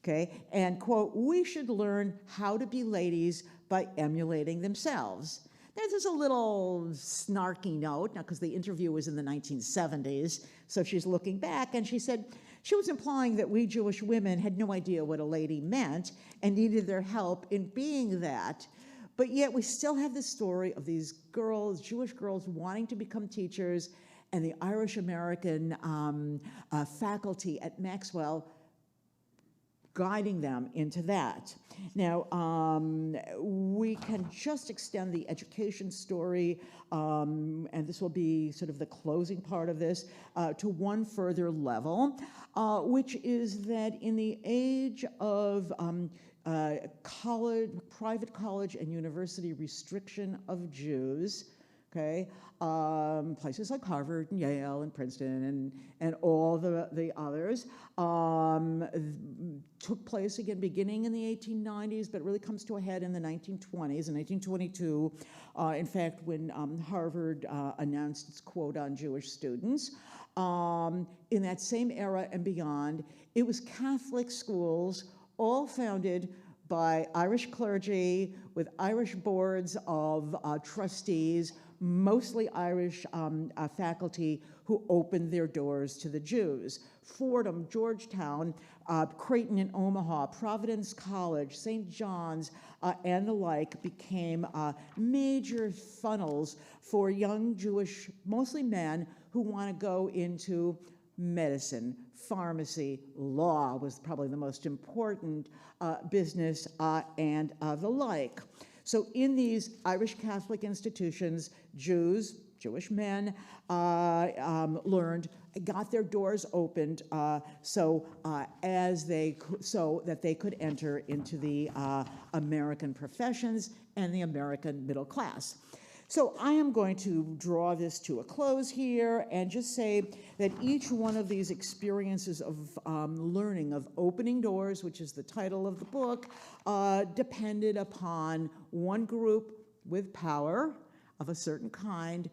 Speaker 2: Okay, and quote, we should learn how to be ladies by emulating themselves. There's a little snarky note, now because the interview was in the 1970s, so she's looking back, and she said, she was implying that we Jewish women had no idea what a lady meant and needed their help in being that. But yet we still have this story of these girls, Jewish girls, wanting to become teachers, and the Irish-American faculty at Maxwell guiding them into that. Now, we can just extend the education story, and this will be sort of the closing part of this, to one further level, which is that in the age of private college and university restriction of Jews, okay, places like Harvard and Yale and Princeton and all the others took place again beginning in the 1890s, but really comes to a head in the 1920s. In 1922, in fact, when Harvard announced its quote on Jewish students, in that same era and beyond, it was Catholic schools, all founded by Irish clergy with Irish boards of trustees, mostly Irish faculty who opened their doors to the Jews. Fordham, Georgetown, Creighton in Omaha, Providence College, St. John's, and the like became major funnels for young Jewish, mostly men, who want to go into medicine, pharmacy, law was probably the most important business, and the like. So in these Irish Catholic institutions, Jewish men learned, got their doors opened so that they could enter into the American professions and the American middle class. So I am going to draw this to a close here and just say that each one of these experiences of learning, of opening doors, which is the title of the book, depended upon one group with power of a certain kind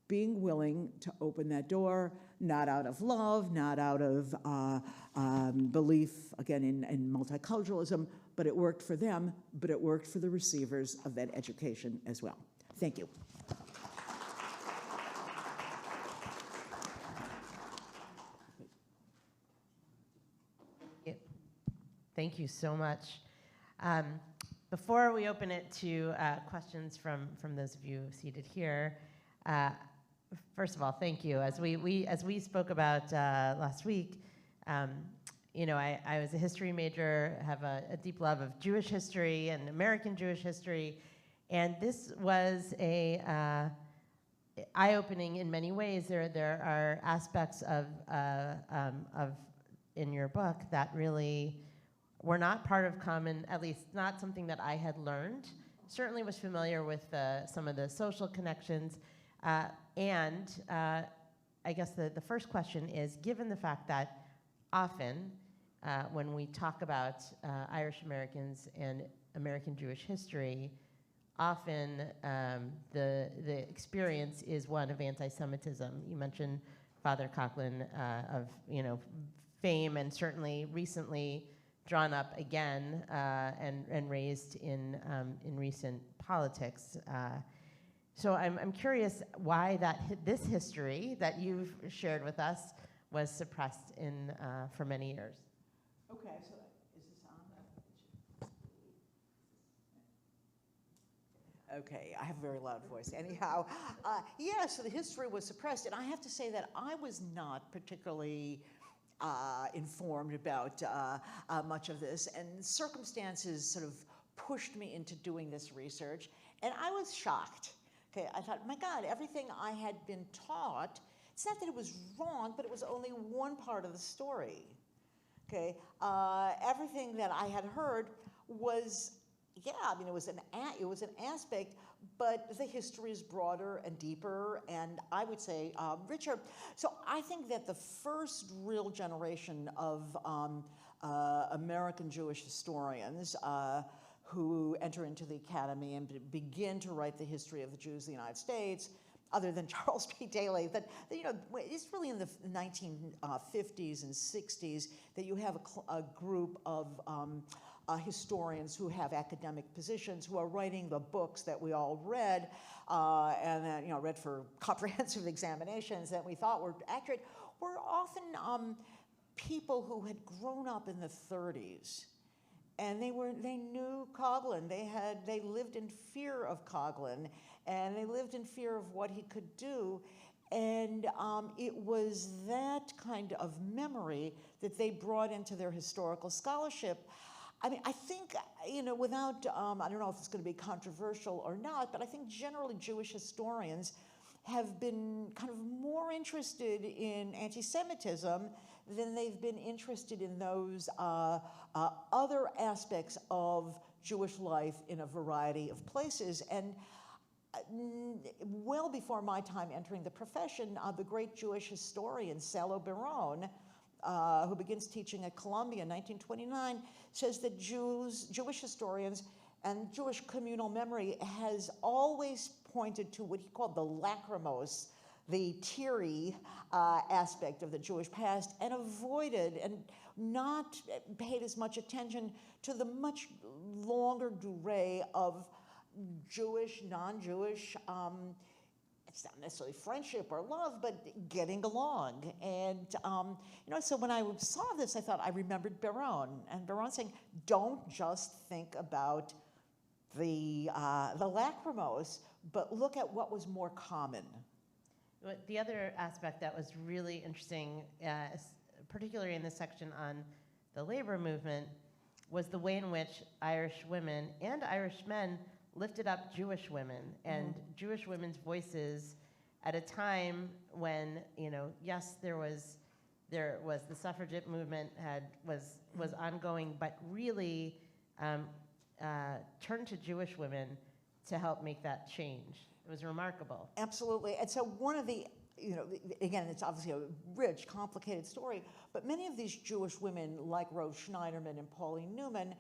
Speaker 2: being willing to open that door, not out of love, not out of belief, again, in multiculturalism, but it worked for them, but it worked for the receivers of that education as well. Thank you.
Speaker 1: Thank you so much. Before we open it to questions from those of you seated here, first of all, thank you. As we spoke about last week, you know, I was a history major, have a deep love of Jewish history and American Jewish history. And this was a eye-opening in many ways. There are aspects of in your book that really were not part of common, at least not something that I had learned. Certainly was familiar with some of the social connections. And I guess the first question is, given the fact that often when we talk about Irish Americans and American Jewish history, often the experience is one of anti-Semitism. You mentioned Father Coughlin of fame, and certainly recently drawn up again and raised in recent politics. So I'm curious why this history that you've shared with us was suppressed for many years.
Speaker 2: Okay, so is this on? Okay, I have a very loud voice. Anyhow, yeah, so the history was suppressed, and I have to say that I was not particularly informed about much of this, and circumstances sort of pushed me into doing this research, and I was shocked. Okay, I thought, my God, everything I had been taught, it's not that it was wrong, but it was only one part of the story. Okay, everything that I had heard was, yeah, I mean, it was an aspect, but the history is broader and deeper, and I would say richer. So I think that the first real generation of American Jewish historians who enter into the academy and begin to write the history of the Jews in the United States, other than Charles P. Daley, that it's really in the 1950s and 60s that you have a group of historians who have academic positions who are writing the books that we all read, and that read for comprehensive examinations that we thought were accurate, were often people who had grown up in the 30s. And they knew Coughlin. They lived in fear of Coughlin, and they lived in fear of what he could do. And it was that kind of memory that they brought into their historical scholarship. I mean, I think, without, I don't know if it's going to be controversial or not, but I think generally Jewish historians have been kind of more interested in anti-Semitism than they've been interested in those other aspects of Jewish life in a variety of places. And well before my time entering the profession, the great Jewish historian Saul Vein, who begins teaching at Columbia in 1929, says that Jewish historians and Jewish communal memory has always pointed to what he called the lachrymose, the teary aspect of the Jewish past, and avoided and not paid as much attention to the much longer durée of Jewish, non-Jewish, it's not necessarily friendship or love, but getting along. And, so when I saw this, I thought I remembered Vein, and Vein saying, don't just think about the lachrymose, but look at what was more common.
Speaker 1: The other aspect that was really interesting, particularly in this section on the labor movement, was the way in which Irish women and Irish men lifted up Jewish women and Jewish women's voices at a time when, yes, there was the suffragette movement was ongoing, but really turned to Jewish women to help make that change. It was remarkable.
Speaker 2: Absolutely. And so one of the, again, it's obviously a rich, complicated story, but many of these Jewish women, like Rose Schneiderman and Pauline Newman,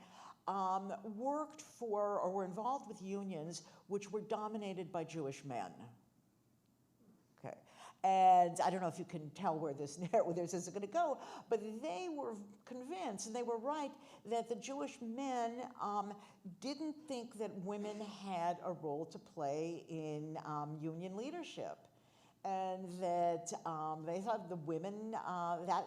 Speaker 2: worked for or were involved with unions which were dominated by Jewish men. Okay. And I don't know if you can tell where this is going to go, but they were convinced, and they were right, that the Jewish men didn't think that women had a role to play in union leadership. And that they thought the women,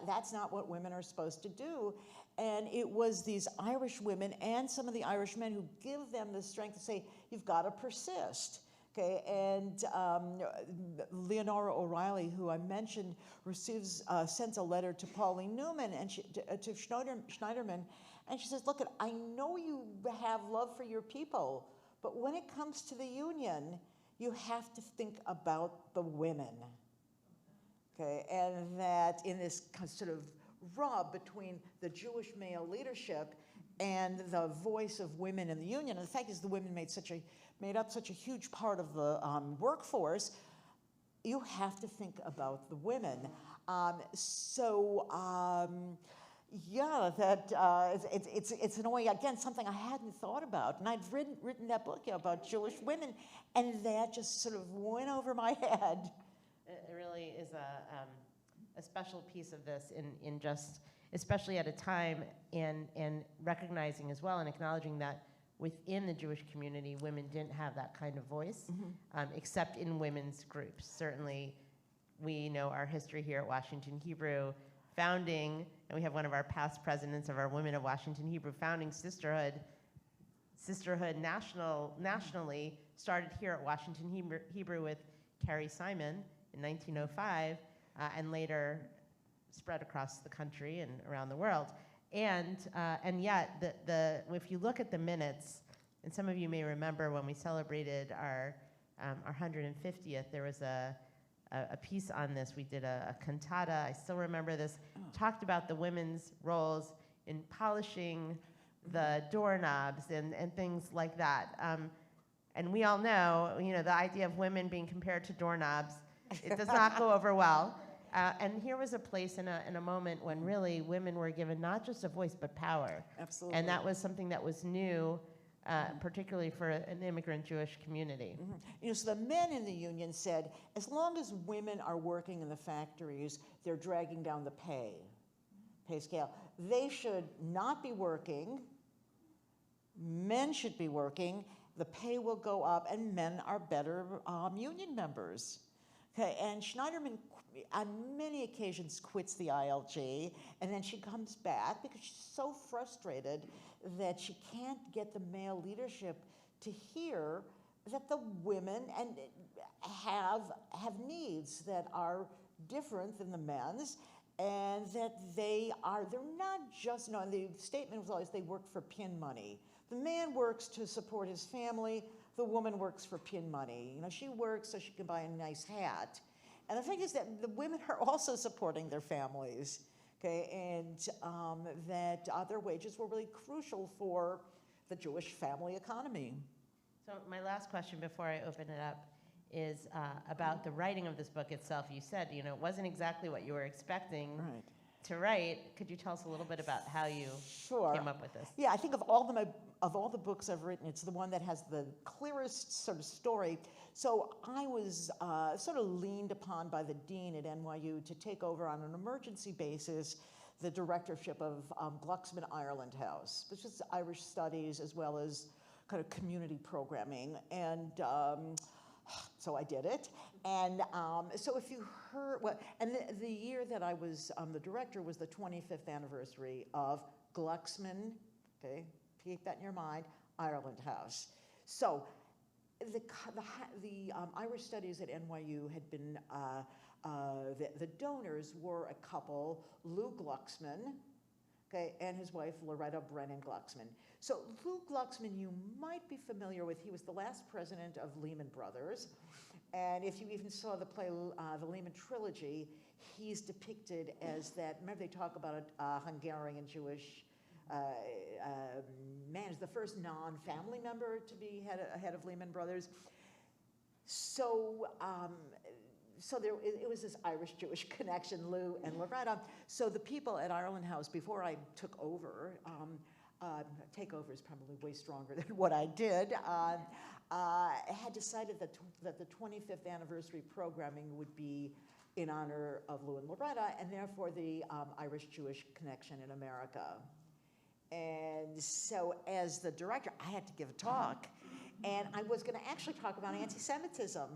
Speaker 2: that's not what women are supposed to do. And it was these Irish women and some of the Irish men who give them the strength to say, you've got to persist. Okay, and Leonora O'Reilly, who I mentioned, sends a letter to Pauline Newman and to Schneiderman, and she says, look, I know you have love for your people, but when it comes to the union, you have to think about the women. Okay, and that in this sort of rub between the Jewish male leadership and the voice of women in the union, and the fact is the women made up such a huge part of the workforce, you have to think about the women. Yeah, that it's in a way, again, something I hadn't thought about. And I'd written that book about Jewish women, and that just sort of went over my head.
Speaker 1: It really is a special piece of this in just, especially at a time, and recognizing as well and acknowledging that within the Jewish community, women didn't have that kind of voice, except in women's groups. Certainly, we know our history here at Washington Hebrew, founding, and we have one of our past presidents of our Women of Washington Hebrew, founding sisterhood nationally, started here at Washington Hebrew with Carrie Simon in 1905, and later spread across the country and around the world. And yet, if you look at the minutes, and some of you may remember when we celebrated our 150th, there was a piece on this. We did a cantata. I still remember this. Talked about the women's roles in polishing the doorknobs and things like that. And we all know, the idea of women being compared to doorknobs, it does not go over well. And here was a place in a moment when really women were given not just a voice, but power.
Speaker 2: Absolutely.
Speaker 1: And that was something that was new, particularly for an immigrant Jewish community.
Speaker 2: So the men in the union said, as long as women are working in the factories, they're dragging down the pay scale. They should not be working. Men should be working. The pay will go up, and men are better union members. Okay, and Schneiderman, on many occasions, quits the ILG, and then she comes back because she's so frustrated that she can't get the male leadership to hear that the women have needs that are different than the men's, and that they're not just, and the statement was always they work for pin money. The man works to support his family, the woman works for pin money. She works so she can buy a nice hat. And the thing is that the women are also supporting their families, okay, and that their wages were really crucial for the Jewish family economy.
Speaker 1: So my last question before I open it up is about the writing of this book itself. You said, it wasn't exactly what you were expecting to write. Could you tell us a little bit about how you came up with this?
Speaker 2: Yeah, I think of all the books I've written, it's the one that has the clearest sort of story. So I was sort of leaned upon by the dean at NYU to take over on an emergency basis the directorship of Glucksman Ireland House, which is Irish studies as well as kind of community programming. And so I did it. And so if you heard, and the year that I was the director was the 25th anniversary of Glucksman, okay, keep that in your mind, Ireland House. So the Irish studies at NYU had been, the donors were a couple, Lou Glucksman, okay, and his wife Loretta Brennan Glucksman. So Lou Glucksman, you might be familiar with. He was the last president of Lehman Brothers. And if you even saw the play, the Lehman Trilogy, he's depicted as that, remember they talk about a Hungarian Jewish man, is the first non-family member to be head of Lehman Brothers. So, it was this Irish-Jewish connection, Lou and Loretta. So the people at Ireland House, before I took over, takeover is probably way stronger than what I did, had decided that the 25th anniversary programming would be in honor of Lou and Loretta, and therefore the Irish-Jewish connection in America. And so as the director, I had to give a talk, and I was going to actually talk about anti-Semitism,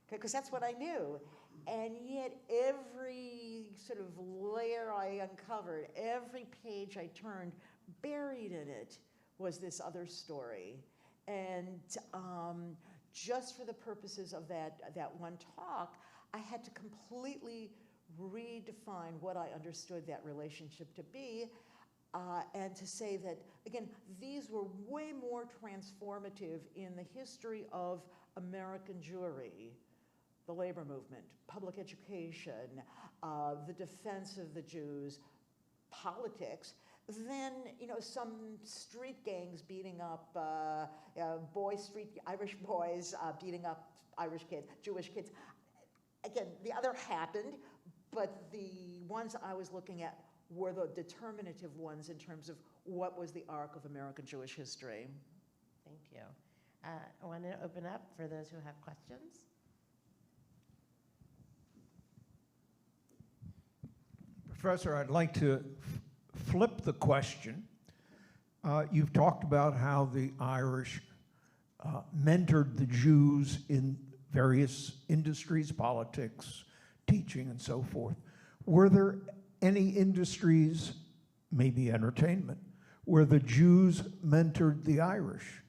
Speaker 2: because that's what I knew. And yet every sort of layer I uncovered, every page I turned, buried in it was this other story. And just for the purposes of that one talk, I had to completely redefine what I understood that relationship to be, and to say that, again, these were way more transformative in the history of American Jewry, the labor movement, public education, the defense of the Jews, politics, than some street gangs beating up Irish boys beating up Irish kids, Jewish kids. Again, the other happened, but the ones I was looking at were the determinative ones in terms of what was the arc of American Jewish history.
Speaker 1: Thank you. I want to open up for those who have questions.
Speaker 3: Professor, I'd like to flip the question. You've talked about how the Irish mentored the Jews in various industries, politics, teaching, and so forth. Were there any industries, maybe entertainment, where the Jews mentored the Irish?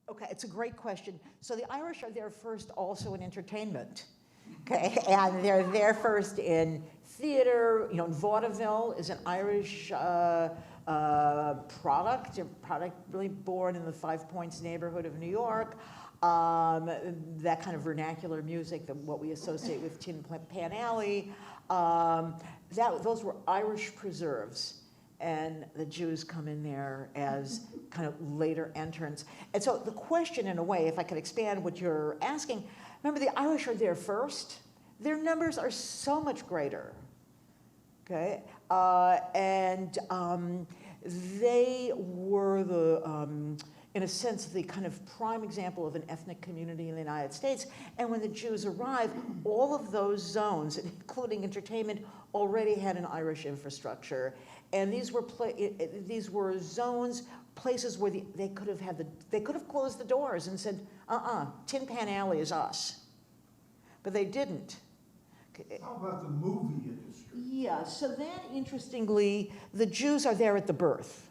Speaker 2: Okay, it's a great question. So the Irish are there first also in entertainment. Okay, and they're there first in theater. Vaudeville is an Irish product really born in the Five Points neighborhood of New York. That kind of vernacular music, what we associate with Tin Pan Alley, those were Irish preserves. And the Jews come in there as kind of later entrants. And so the question, in a way, if I could expand what you're asking, remember the Irish are there first. Their numbers are so much greater, okay? They were in a sense, the kind of prime example of an ethnic community in the United States. And when the Jews arrived, all of those zones, including entertainment, already had an Irish infrastructure. And these were zones, places where they could have closed the doors and said, Tin Pan Alley is us. But they didn't.
Speaker 3: How about the movie industry?
Speaker 2: Yeah, so that, interestingly, the Jews are there at the birth.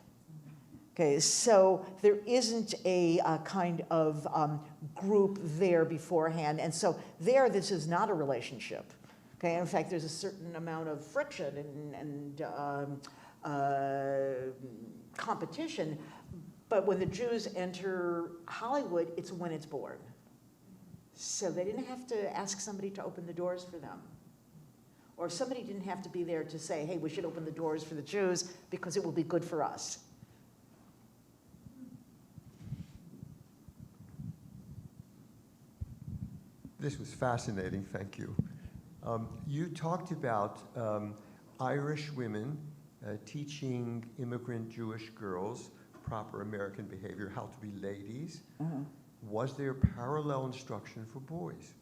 Speaker 2: Okay, so there isn't a kind of group there beforehand, and so there, this is not a relationship. Okay, in fact, there's a certain amount of friction and competition, but when the Jews enter Hollywood, it's when it's born. So they didn't have to ask somebody to open the doors for them. Or somebody didn't have to be there to say, hey, we should open the doors for the Jews because it will be good for us.
Speaker 4: This was fascinating, thank you. You talked about Irish women teaching immigrant Jewish girls proper American behavior, how to be ladies. Was there parallel instruction for boys?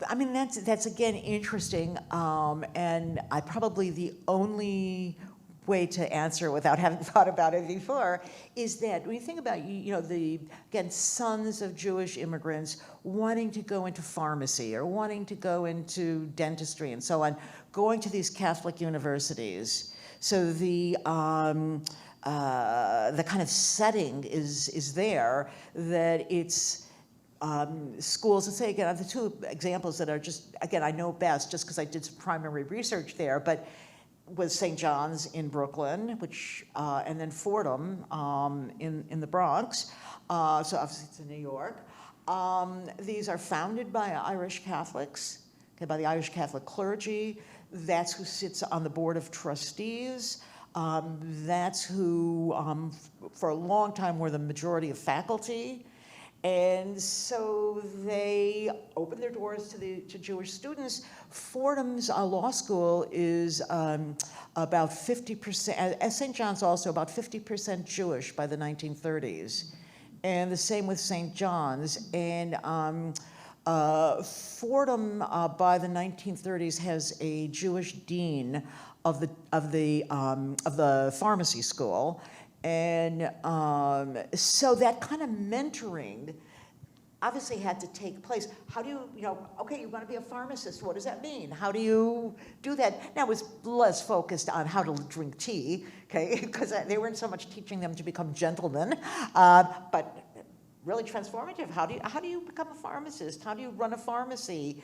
Speaker 2: I mean, that's again interesting, and I probably the only way to answer without having thought about it before is that when you think about, the, again, sons of Jewish immigrants wanting to go into pharmacy or wanting to go into dentistry and so on, going to these Catholic universities. So the kind of setting is there that it's schools, let's say again, the two examples that are just, again, I know best just because I did some primary research there, but was St. John's in Brooklyn, which, and then Fordham in the Bronx. So obviously it's in New York. These are founded by Irish Catholics, okay, by the Irish Catholic clergy. That's who sits on the board of trustees. That's who, for a long time, were the majority of faculty. And so they open their doors to Jewish students. Fordham's law school is about 50%, as St. John's also, about 50% Jewish by the 1930s. And the same with St. John's. And Fordham, by the 1930s, has a Jewish dean of the pharmacy school. And so that kind of mentoring obviously had to take place. How do you, okay, you want to be a pharmacist, what does that mean? How do you do that? Now, it was less focused on how to drink tea, okay, because they weren't so much teaching them to become gentlemen, but really transformative. How do you become a pharmacist? How do you run a pharmacy?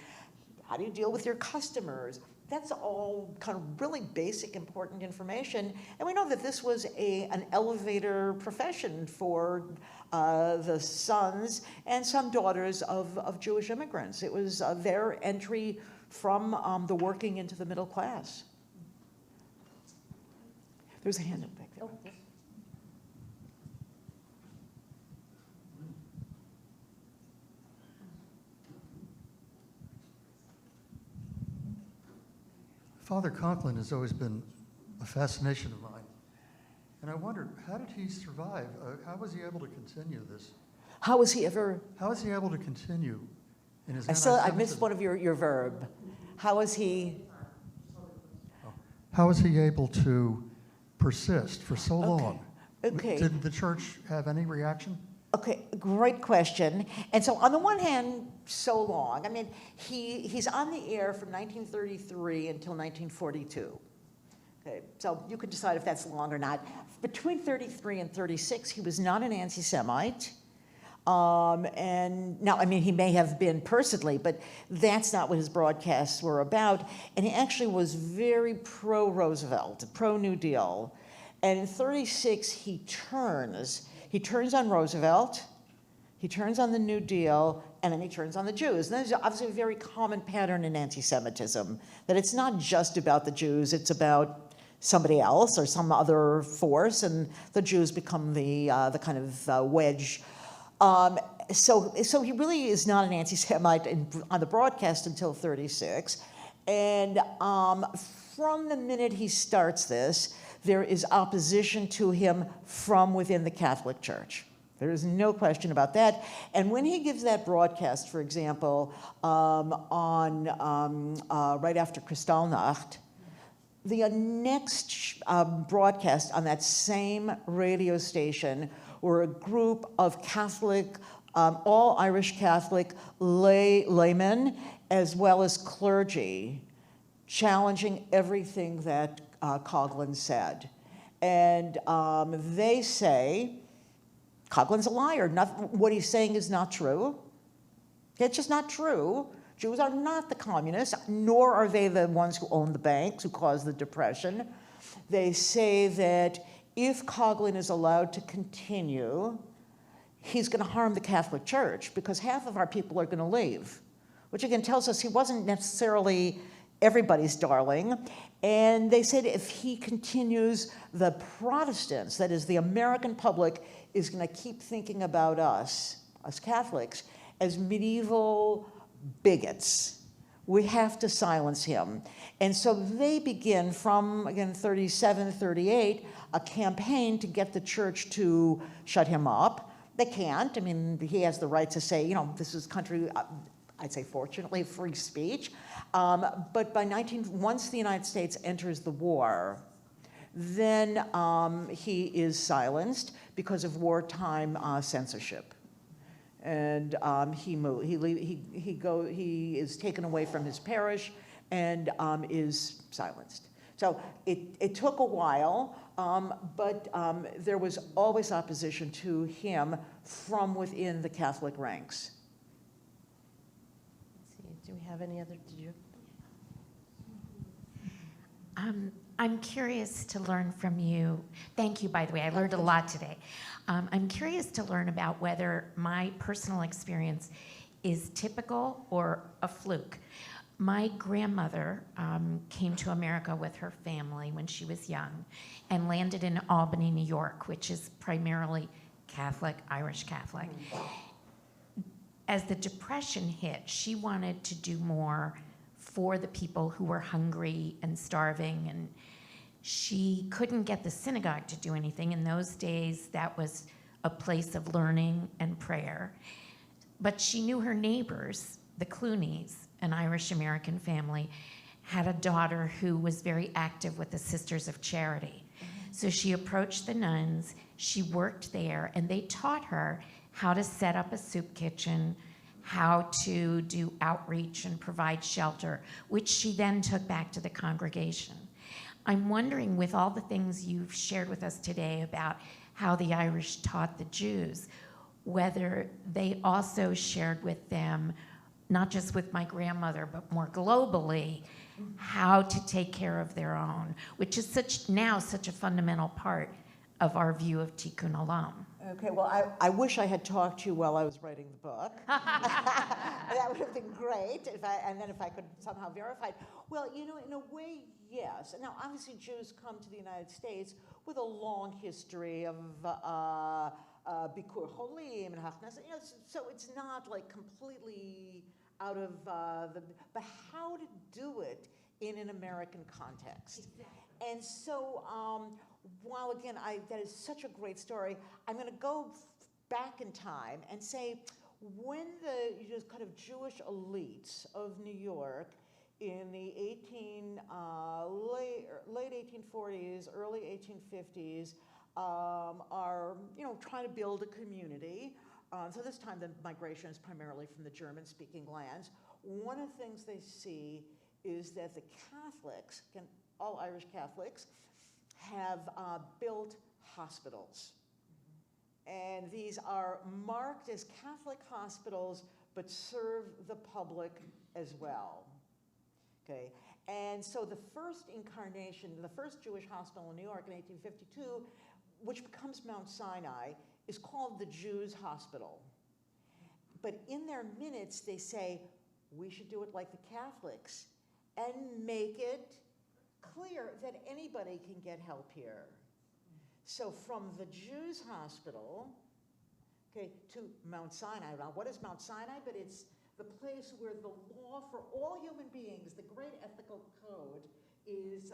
Speaker 2: How do you deal with your customers? That's all kind of really basic, important information. And we know that this was an elevator profession for the sons and some daughters of Jewish immigrants. It was their entry from the working into the middle class. There's a hand up back there. Oh.
Speaker 5: Father Conklin has always been a fascination of mine. And I wondered, how did he survive? How was he able to continue this?
Speaker 2: How was he ever?
Speaker 5: How was he able to continue in his
Speaker 2: I missed one of your verb. How was he?
Speaker 5: How was he able to persist for so long?
Speaker 2: Okay.
Speaker 5: Did the church have any reaction?
Speaker 2: Okay, great question. And so on the one hand, so long. I mean, he's on the air from 1933 until 1942. Okay, so you could decide if that's long or not. Between 33 and 36, he was not an anti-Semite. And now, I mean, he may have been personally, but that's not what his broadcasts were about. And he actually was very pro-Roosevelt, pro-New Deal. And in 36, he turns on Roosevelt, he turns on the New Deal, and then he turns on the Jews. And there's obviously a very common pattern in anti-Semitism, that it's not just about the Jews, it's about somebody else or some other force, and the Jews become the kind of wedge. So he really is not an anti-Semite on the broadcast until 36. And from the minute he starts this, there is opposition to him from within the Catholic Church. There is no question about that. And when he gives that broadcast, for example, on right after Kristallnacht, the next broadcast on that same radio station were a group of Catholic, all Irish Catholic laymen, as well as clergy, challenging everything that Coughlin said. And they say, Coughlin's a liar. What he's saying is not true. It's just not true. Jews are not the communists, nor are they the ones who own the banks, who caused the Depression. They say that if Coughlin is allowed to continue, he's going to harm the Catholic Church because half of our people are going to leave, which again tells us he wasn't necessarily everybody's darling. And they said if he continues, the Protestants, that is the American public, is going to keep thinking about us Catholics, as medieval bigots. We have to silence him. And so they begin from, again, 37, 38, a campaign to get the church to shut him up. They can't. I mean, he has the right to say, you know, this is country, I'd say fortunately, free speech. But by once the United States enters the war, then he is silenced because of wartime censorship. And he is taken away from his parish and is silenced. So it took a while, but there was always opposition to him from within the Catholic ranks.
Speaker 1: Let's see, do we have any other, did you?
Speaker 6: I'm curious to learn from you. Thank you, by the way. I learned a lot today. I'm curious to learn about whether my personal experience is typical or a fluke. My grandmother came to America with her family when she was young and landed in Albany, New York, which is primarily Catholic, Irish Catholic. As the Depression hit, she wanted to do more for the people who were hungry and starving, and she couldn't get the synagogue to do anything. In those days, that was a place of learning and prayer. But she knew her neighbors, the Clooneys, an Irish-American family, had a daughter who was very active with the Sisters of Charity. So she approached the nuns, she worked there, and they taught her how to set up a soup kitchen, how to do outreach and provide shelter, which she then took back to the congregation. I'm wondering, with all the things you've shared with us today about how the Irish taught the Jews, whether they also shared with them, not just with my grandmother, but more globally, how to take care of their own, which is now such a fundamental part of our view of Tikkun Olam.
Speaker 2: Okay, well, I wish I had talked to you while I was writing the book. That would have been great, and then if I could somehow verify it. Well, you know, in a way, yes. Now, obviously, Jews come to the United States with a long history of Bikur Cholim and Hachnas. You know, so it's not like completely out of but how to do it in an American context. Exactly. And so, while again, that is such a great story, I'm going to go back in time and say when the kind of Jewish elites of New York in the late 1840s, early 1850s are trying to build a community. So this time the migration is primarily from the German-speaking lands. One of the things they see is that the Catholics, again, all Irish Catholics, have built hospitals. And these are marked as Catholic hospitals, but serve the public as well. Okay, and so the first incarnation, the first Jewish hospital in New York in 1852, which becomes Mount Sinai, is called the Jews' Hospital. But in their minutes, they say, we should do it like the Catholics and make it clear that anybody can get help here. So from the Jews' Hospital, okay, to Mount Sinai. Now, what is Mount Sinai? But it's the place where the law for all human beings, the great ethical code, is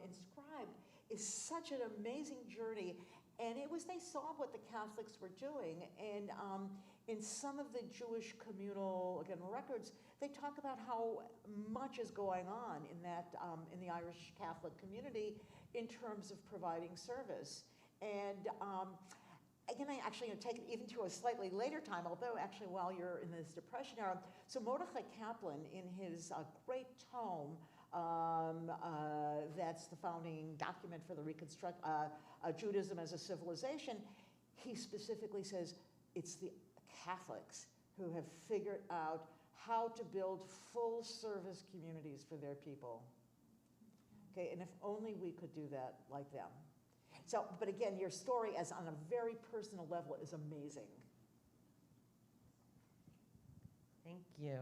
Speaker 2: inscribed. Is such an amazing journey. And they saw what the Catholics were doing. And in some of the Jewish communal, again, records, they talk about how much is going on in in the Irish Catholic community in terms of providing service. And again, I actually take it even to a slightly later time, although actually while you're in this Depression era. So Mordechai Kaplan, in his great tome, That's the founding document for the Judaism as a civilization. He specifically says it's the Catholics who have figured out how to build full service communities for their people. Okay, and if only we could do that like them. So, but again, your story as on a very personal level is amazing.
Speaker 1: Thank you.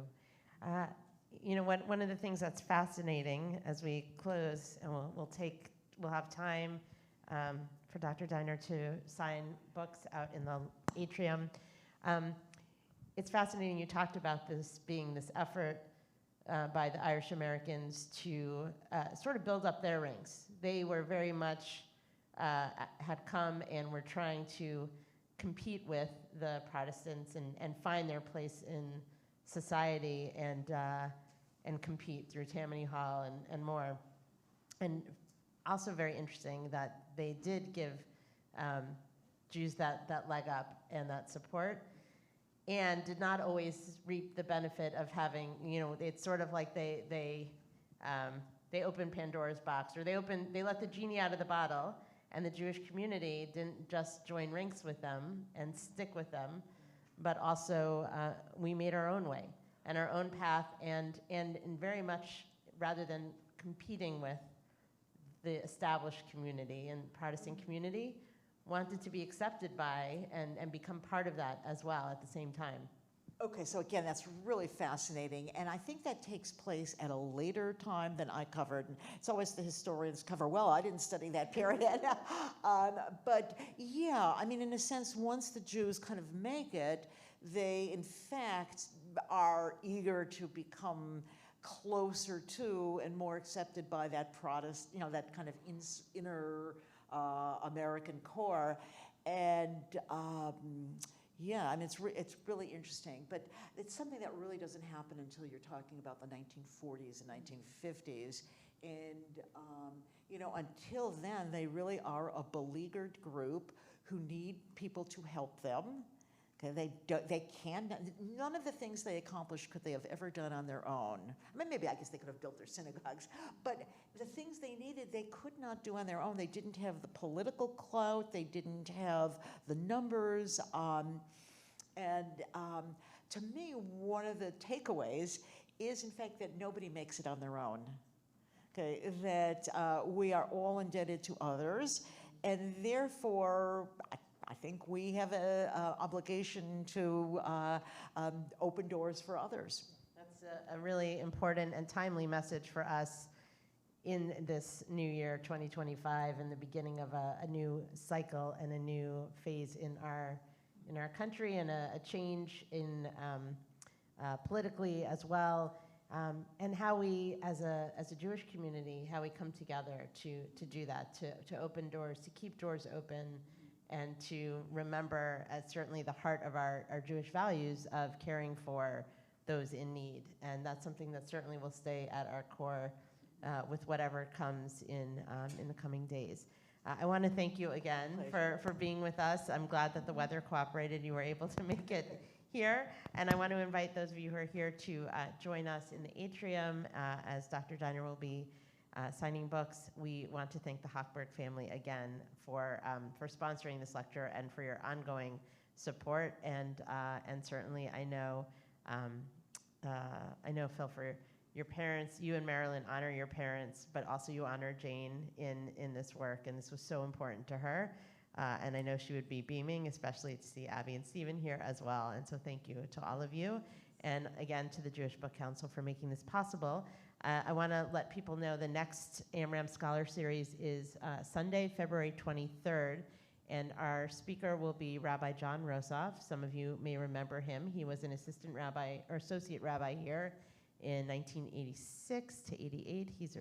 Speaker 1: You know, one of the things that's fascinating as we close, and we'll have time for Dr. Diner to sign books out in the atrium. It's fascinating you talked about this being this effort by the Irish Americans to sort of build up their ranks. They were very much, had come and were trying to compete with the Protestants and find their place in society and compete through Tammany Hall and more. And also very interesting that they did give Jews that leg up and that support, and did not always reap the benefit of having, you know, it's sort of like they opened Pandora's box, or they let the genie out of the bottle, and the Jewish community didn't just join ranks with them and stick with them, but also we made our own way and our own path, and very much, rather than competing with the established community and Protestant community, wanted to be accepted by and become part of that as well at the same time.
Speaker 2: Okay, so again, that's really fascinating, and I think that takes place at a later time than I covered. And it's always the historians cover, well, I didn't study that period. But yeah, I mean, in a sense, once the Jews kind of make it, they in fact are eager to become closer to and more accepted by that Protestant, you know, that kind of inner American core. And yeah, I mean, it's really interesting, but it's something that really doesn't happen until you're talking about the 1940s and 1950s. And, you know, until then, they really are a beleaguered group who need people to help them. Okay, none of the things they accomplished could they have ever done on their own. I mean, maybe I guess they could have built their synagogues, but the things they needed, they could not do on their own. They didn't have the political clout, they didn't have the numbers, to me, one of the takeaways is, in fact, that nobody makes it on their own. Okay, that we are all indebted to others, and therefore, I think we have an obligation to open doors for others.
Speaker 1: That's a really important and timely message for us in this new year, 2025, and the beginning of a new cycle and a new phase in our country, and a change in politically as well, and how we, as a Jewish community, how we come together to do that, to open doors, to keep doors open, and to remember, as certainly the heart of our Jewish values, of caring for those in need. And that's something that certainly will stay at our core with whatever comes in the coming days. I want to thank you again for being with us. I'm glad that the weather cooperated. You were able to make it here. And I want to invite those of you who are here to join us in the atrium as Dr. Diner will be signing books. We want to thank the Hochberg family again for sponsoring this lecture and for your ongoing support. And certainly, I know, Phil, for your parents, you and Marilyn honor your parents, but also you honor Jane in this work, and this was so important to her. And I know she would be beaming, especially to see Abby and Stephen here as well. And so thank you to all of you. And again, to the Jewish Book Council for making this possible. I want to let people know the next Amram Scholar Series is Sunday, February 23rd. And our speaker will be Rabbi John Rosoff. Some of you may remember him. He was an assistant rabbi or associate rabbi here in 1986 to 88. He's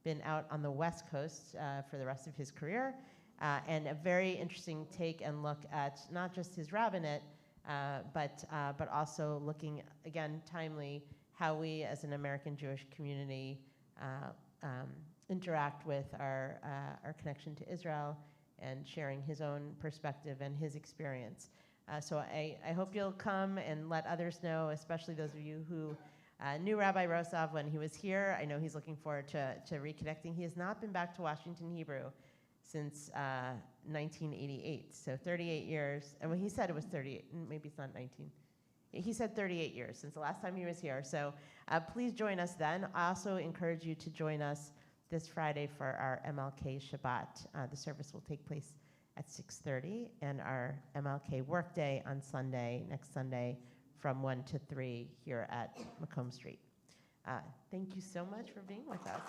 Speaker 1: been out on the West Coast for the rest of his career. And a very interesting take and look at not just his rabbinate, but also looking, again, timely, how we as an American Jewish community interact with our connection to Israel, and sharing his own perspective and his experience. So I hope you'll come and let others know, especially those of you who Knew Rabbi Rosov when he was here. I know he's looking forward to reconnecting. He has not been back to Washington Hebrew since 1988, so 38 years. And when he said it was 38, maybe it's not 19. He said 38 years since the last time he was here. So please join us then. I also encourage you to join us this Friday for our MLK Shabbat. The service will take place at 6:30, and our MLK Workday on Sunday, next Sunday, from 1 to 3 here at Macomb Street. Thank you so much for being with us.